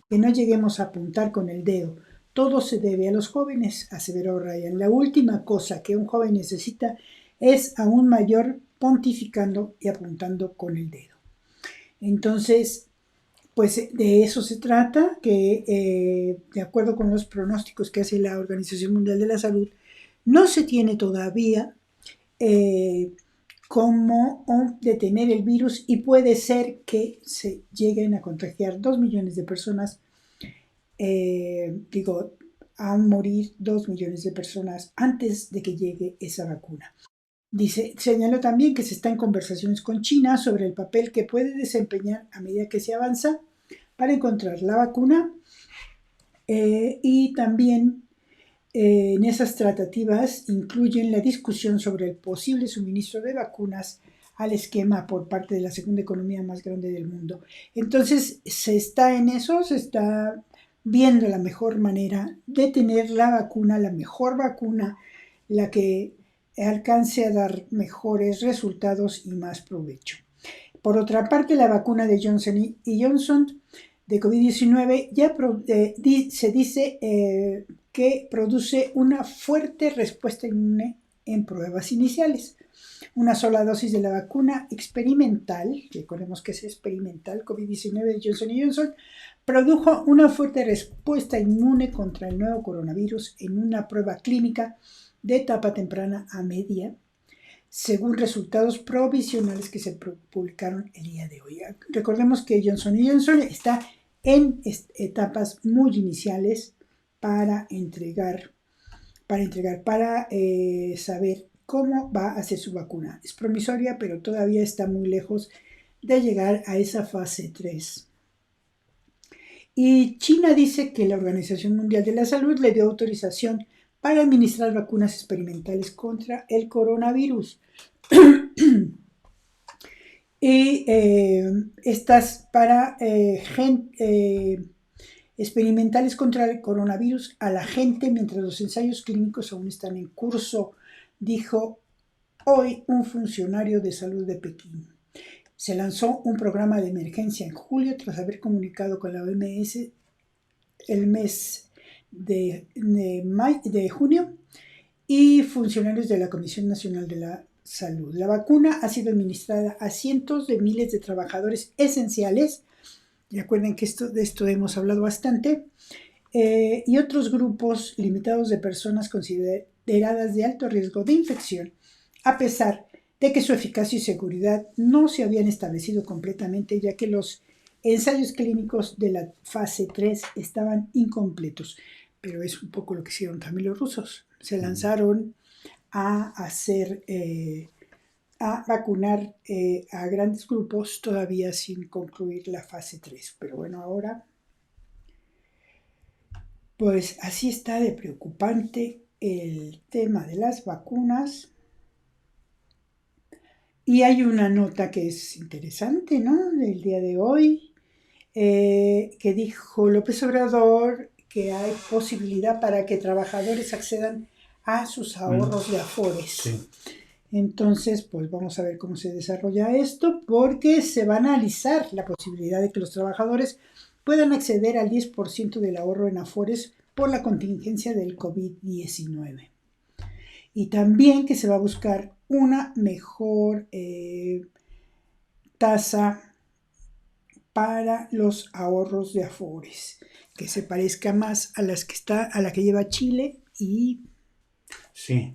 que no lleguemos a apuntar con el dedo. Todo se debe a los jóvenes, aseveró Ryan. La última cosa que un joven necesita es a un mayor pontificando y apuntando con el dedo. Entonces, pues de eso se trata, que de acuerdo con los pronósticos que hace la Organización Mundial de la Salud, no se tiene todavía cómo detener el virus, y puede ser que se lleguen a contagiar 2 millones de personas, a morir 2 millones de personas antes de que llegue esa vacuna. Señaló también que se está en conversaciones con China sobre el papel que puede desempeñar a medida que se avanza para encontrar la vacuna, y también en esas tratativas incluyen la discusión sobre el posible suministro de vacunas al esquema por parte de la segunda economía más grande del mundo. Entonces se está en eso, se está viendo la mejor manera de tener la vacuna, la mejor vacuna, la que alcance a dar mejores resultados y más provecho. Por otra parte, la vacuna de Johnson & Johnson de COVID-19 ya se dice que produce una fuerte respuesta inmune en pruebas iniciales. Una sola dosis de la vacuna experimental, recordemos que es experimental, COVID-19 de Johnson & Johnson, produjo una fuerte respuesta inmune contra el nuevo coronavirus en una prueba clínica de etapa temprana a media, según resultados provisionales que se publicaron el día de hoy. Recordemos que Johnson & Johnson está en etapas muy iniciales para saber cómo va a ser su vacuna. Es promisoria, pero todavía está muy lejos de llegar a esa fase 3. Y China dice que la Organización Mundial de la Salud le dio autorización para administrar vacunas experimentales contra el coronavirus. Y estas para experimentales contra el coronavirus a la gente mientras los ensayos clínicos aún están en curso, dijo hoy un funcionario de salud de Pekín. Se lanzó un programa de emergencia en julio tras haber comunicado con la OMS el mes de junio y funcionarios de la Comisión Nacional de la Salud. La vacuna ha sido administrada a cientos de miles de trabajadores esenciales, recuerden que de esto hemos hablado bastante, y otros grupos limitados de personas consideradas de alto riesgo de infección, a pesar de que su eficacia y seguridad no se habían establecido completamente, ya que los ensayos clínicos de la fase 3 estaban incompletos. Pero es un poco lo que hicieron también los rusos. Se lanzaron a vacunar a grandes grupos todavía sin concluir la fase 3. Pero bueno, ahora pues así está de preocupante el tema de las vacunas. Y hay una nota que es interesante, ¿no?, del día de hoy, que dijo López Obrador que hay posibilidad para que trabajadores accedan a sus ahorros de Afores. Sí. Entonces, pues vamos a ver cómo se desarrolla esto, porque se va a analizar la posibilidad de que los trabajadores puedan acceder al 10% del ahorro en Afores por la contingencia del COVID-19. Y también que se va a buscar una mejor tasa para los ahorros de Afores, que se parezca más a la que lleva Chile y sí,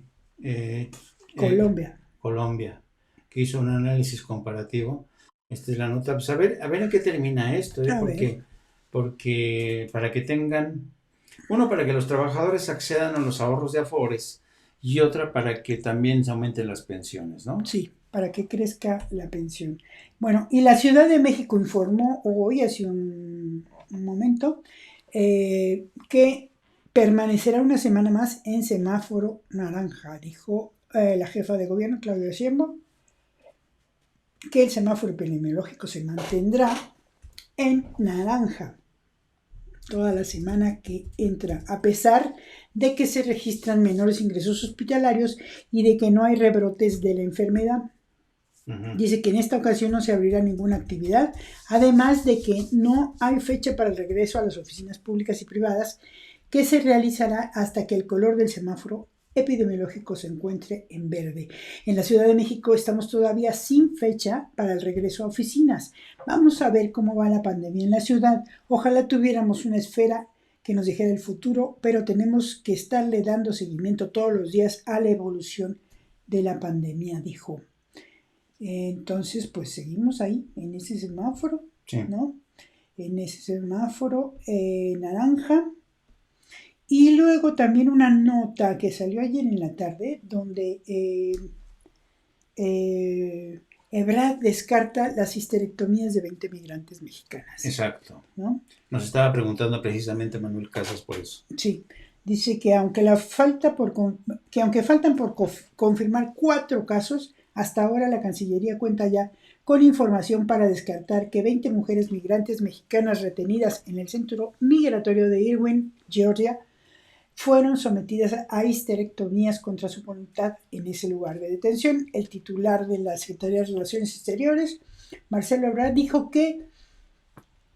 Colombia. Colombia, que hizo un análisis comparativo. Esta es la nota. Pues a ver en qué termina esto, porque para que tengan, uno, para que los trabajadores accedan a los ahorros de Afores, y otra para que también se aumenten las pensiones, ¿no? Sí, para que crezca la pensión. Bueno, y la Ciudad de México informó hoy, hace un momento, que permanecerá una semana más en semáforo naranja, dijo la jefa de gobierno, Claudia Sheinbaum, que el semáforo epidemiológico se mantendrá en naranja toda la semana que entra, a pesar de que se registran menores ingresos hospitalarios y de que no hay rebrotes de la enfermedad. Uh-huh. Dice que en esta ocasión no se abrirá ninguna actividad, además de que no hay fecha para el regreso a las oficinas públicas y privadas, que se realizará hasta que el color del semáforo epidemiológico se encuentre en verde. En la Ciudad de México estamos todavía sin fecha para el regreso a oficinas. Vamos a ver cómo va la pandemia en la ciudad. Ojalá tuviéramos una esfera que nos dijera el futuro, pero tenemos que estarle dando seguimiento todos los días a la evolución de la pandemia, dijo. Entonces, pues seguimos ahí, en ese semáforo, sí, ¿no? En ese semáforo naranja. Y luego también una nota que salió ayer en la tarde, donde Ebrard descarta las histerectomías de 20 migrantes mexicanas. Exacto. ¿No? Nos estaba preguntando precisamente Manuel Casas por eso. Sí, dice que aunque faltan por confirmar 4 casos, hasta ahora la Cancillería cuenta ya con información para descartar que 20 mujeres migrantes mexicanas retenidas en el centro migratorio de Irwin, Georgia, fueron sometidas a histerectomías contra su voluntad en ese lugar de detención. El titular de la Secretaría de Relaciones Exteriores, Marcelo Ebrard, dijo que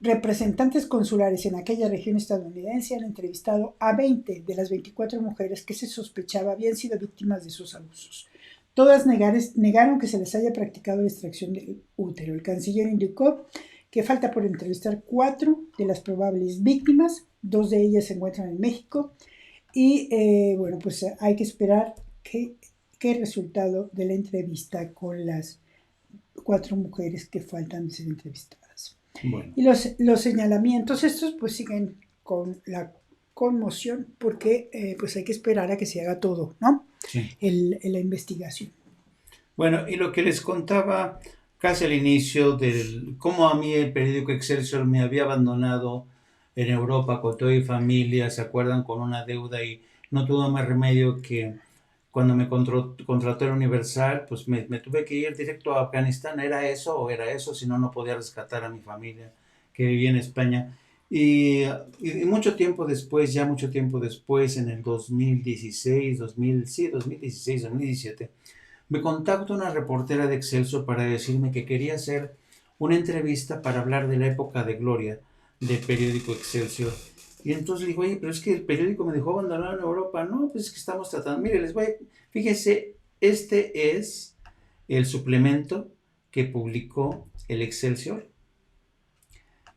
representantes consulares en aquella región estadounidense han entrevistado a 20 de las 24 mujeres que se sospechaba habían sido víctimas de esos abusos. Todas negaron que se les haya practicado la extracción del útero. El canciller indicó que falta por entrevistar 4 de las probables víctimas, 2 de ellas se encuentran en México, y bueno, pues hay que esperar qué resultado de la entrevista con las 4 mujeres que faltan de ser entrevistadas. Bueno. Y los señalamientos estos pues siguen con la conmoción porque pues hay que esperar a que se haga todo, ¿no? Sí. La investigación. Bueno, y lo que les contaba casi al inicio del cómo a mí el periódico Excelsior me había abandonado en Europa con toda mi familia, ¿se acuerdan? Con una deuda y no tuvo más remedio que cuando me contrató el Universal, pues me tuve que ir directo a Afganistán. ¿Era eso, si no, no podía rescatar a mi familia que vivía en España. Y mucho tiempo después, en el 2017, me contactó una reportera de Excelsior para decirme que quería hacer una entrevista para hablar de la época de gloria del periódico Excelsior. Y entonces le digo, oye, pero es que el periódico me dejó abandonado en Europa. No, pues es que estamos tratando. Mire, fíjese, este es el suplemento que publicó el Excelsior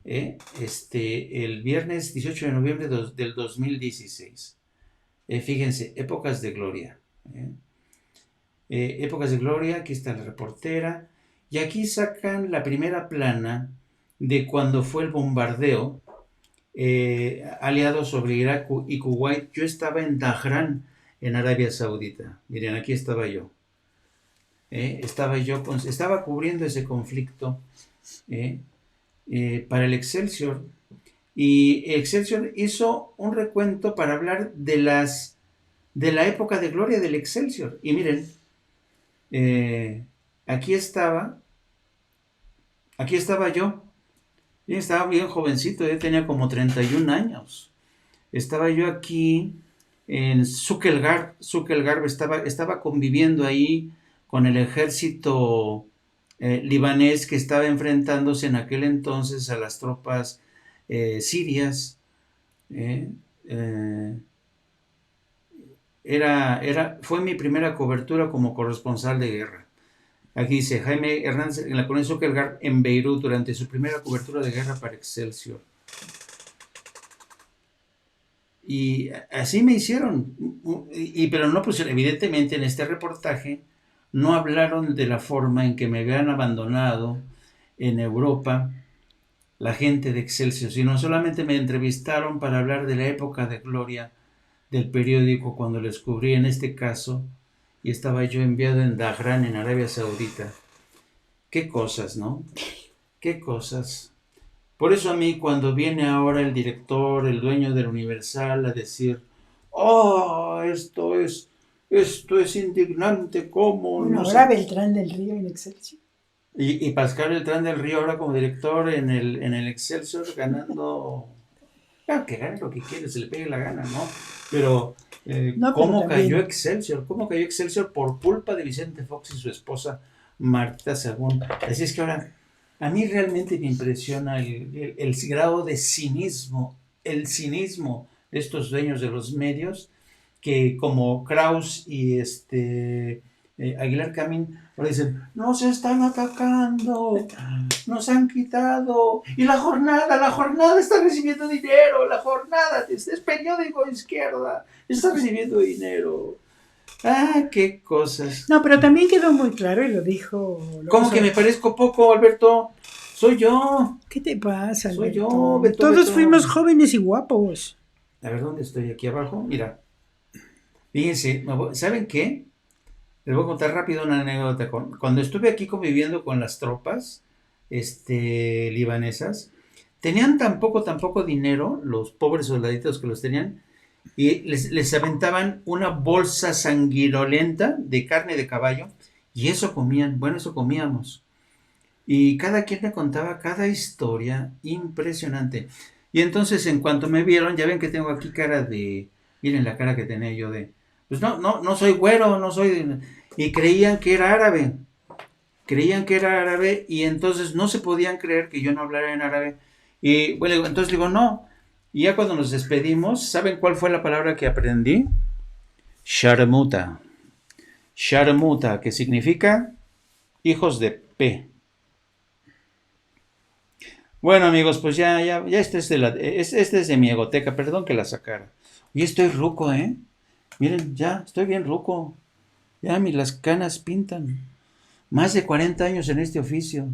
el viernes 18 de noviembre del 2016. Fíjense, épocas de gloria. Épocas de gloria, aquí está la reportera. Y aquí sacan la primera plana de cuando fue el bombardeo aliado sobre Irak y Kuwait. Yo estaba en Dahran, en Arabia Saudita. Miren, aquí estaba yo. Estaba cubriendo ese conflicto para el Excelsior. Y Excelsior hizo un recuento para hablar de la época de gloria del Excelsior. Y miren, aquí estaba yo. Yo estaba bien jovencito, yo tenía como 31 años. Estaba yo aquí en Zuckelgarb, estaba conviviendo ahí con el ejército libanés que estaba enfrentándose en aquel entonces a las tropas sirias. Fue mi primera cobertura como corresponsal de guerra. Aquí dice Jaime Hernández en la colonia Zuckerberg en Beirut durante su primera cobertura de guerra para Excelsior. Y así me hicieron. Pero no pusieron, evidentemente en este reportaje no hablaron de la forma en que me habían abandonado en Europa la gente de Excelsior, sino solamente me entrevistaron para hablar de la época de gloria del periódico cuando les cubrí en este caso y estaba yo enviado en Dhahran, en Arabia Saudita. Qué cosas, ¿no? Qué cosas. Por eso a mí cuando viene ahora el director, el dueño del Universal a decir, oh, esto es indignante, ¿cómo? Bueno, no ahora sé. Beltrán del Río en Excelsior. Y Pascal Beltrán del Río ahora como director en el Excelsior ganando, claro, que gane lo que quiere, se le pegue la gana, ¿no? Pero ¿cómo cayó Excelsior? ¿Cómo cayó Excelsior? Por culpa de Vicente Fox y su esposa Marta Sagún. Así es que ahora, a mí realmente me impresiona el grado de cinismo, el cinismo de estos dueños de los medios, que como Kraus y Aguilar Camín ahora dicen, nos están atacando, nos han quitado, y la jornada está recibiendo dinero, la jornada, es periódico de izquierda, está recibiendo dinero. Ah, qué cosas. No, pero también quedó muy claro y lo dijo. ¿Cómo que me parezco poco, Alberto? Soy yo. ¿Qué te pasa, Alberto? Soy yo, Beto. Todos fuimos jóvenes y guapos. A ver, ¿dónde estoy? Aquí abajo, mira. Fíjense, ¿saben qué? Les voy a contar rápido una anécdota. Cuando estuve aquí conviviendo con las tropas libanesas, tenían tan poco dinero, los pobres soldaditos que los tenían, y les aventaban una bolsa sanguinolenta de carne de caballo, y eso comían, bueno, eso comíamos. Y cada quien me contaba cada historia impresionante. Y entonces, en cuanto me vieron, ya ven que tengo aquí cara de, miren la cara que tenía yo de, pues no soy güero, no soy, y creían que era árabe, y entonces no se podían creer que yo no hablara en árabe, y bueno, entonces digo, no, y ya cuando nos despedimos, ¿saben cuál fue la palabra que aprendí? Sharmuta, que significa hijos de P. Bueno, amigos, pues ya este es de mi egoteca, perdón que la sacara. Y estoy ruco, miren, ya estoy bien ruco, ya las canas pintan, más de 40 años en este oficio,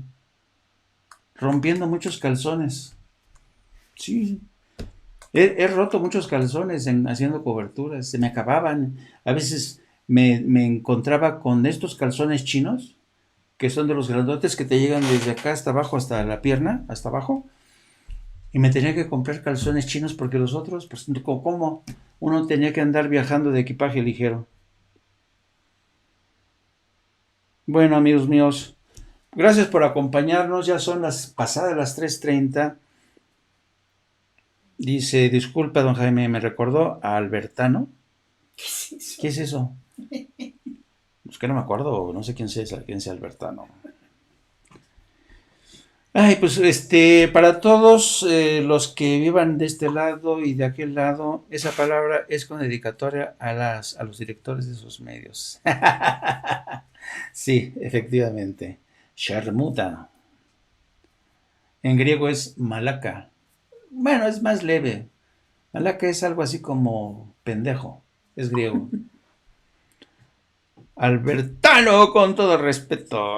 rompiendo muchos calzones, sí, he roto muchos calzones haciendo coberturas, se me acababan, a veces me encontraba con estos calzones chinos, que son de los grandotes que te llegan desde acá hasta abajo, hasta la pierna, hasta abajo, y me tenía que comprar calzones chinos porque los otros, pues, ¿cómo? Uno tenía que andar viajando de equipaje ligero. Bueno, amigos míos, gracias por acompañarnos, ya son pasadas las 3:30. Dice, disculpa, don Jaime, me recordó a Albertano. ¿Qué es eso? Es que no me acuerdo, no sé quién sea Albertano. Ay, pues para todos los que vivan de este lado y de aquel lado, esa palabra es con dedicatoria a los directores de esos medios. Sí, efectivamente. Sharmuta. En griego es malaka. Bueno, es más leve. Malaka es algo así como pendejo. Es griego. Albertano, con todo respeto.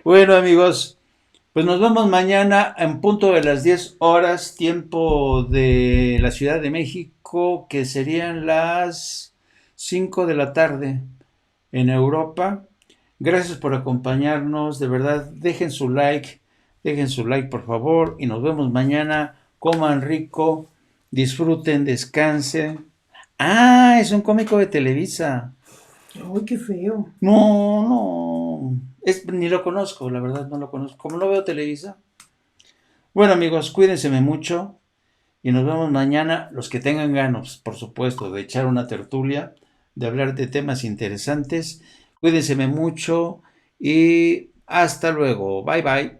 Bueno, amigos, pues nos vemos mañana en punto de las 10 horas, tiempo de la Ciudad de México, que serían las 5 de la tarde en Europa. Gracias por acompañarnos, de verdad, dejen su like por favor, y nos vemos mañana. Coman rico, disfruten, descansen. Ah, es un cómico de Televisa. Ay, qué feo. No. Ni lo conozco, la verdad no lo conozco. Como no veo Televisa. Bueno, amigos, cuídense mucho. Y nos vemos mañana. Los que tengan ganas, por supuesto, de echar una tertulia, de hablar de temas interesantes. Cuídense mucho. Y hasta luego. Bye, bye.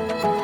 México.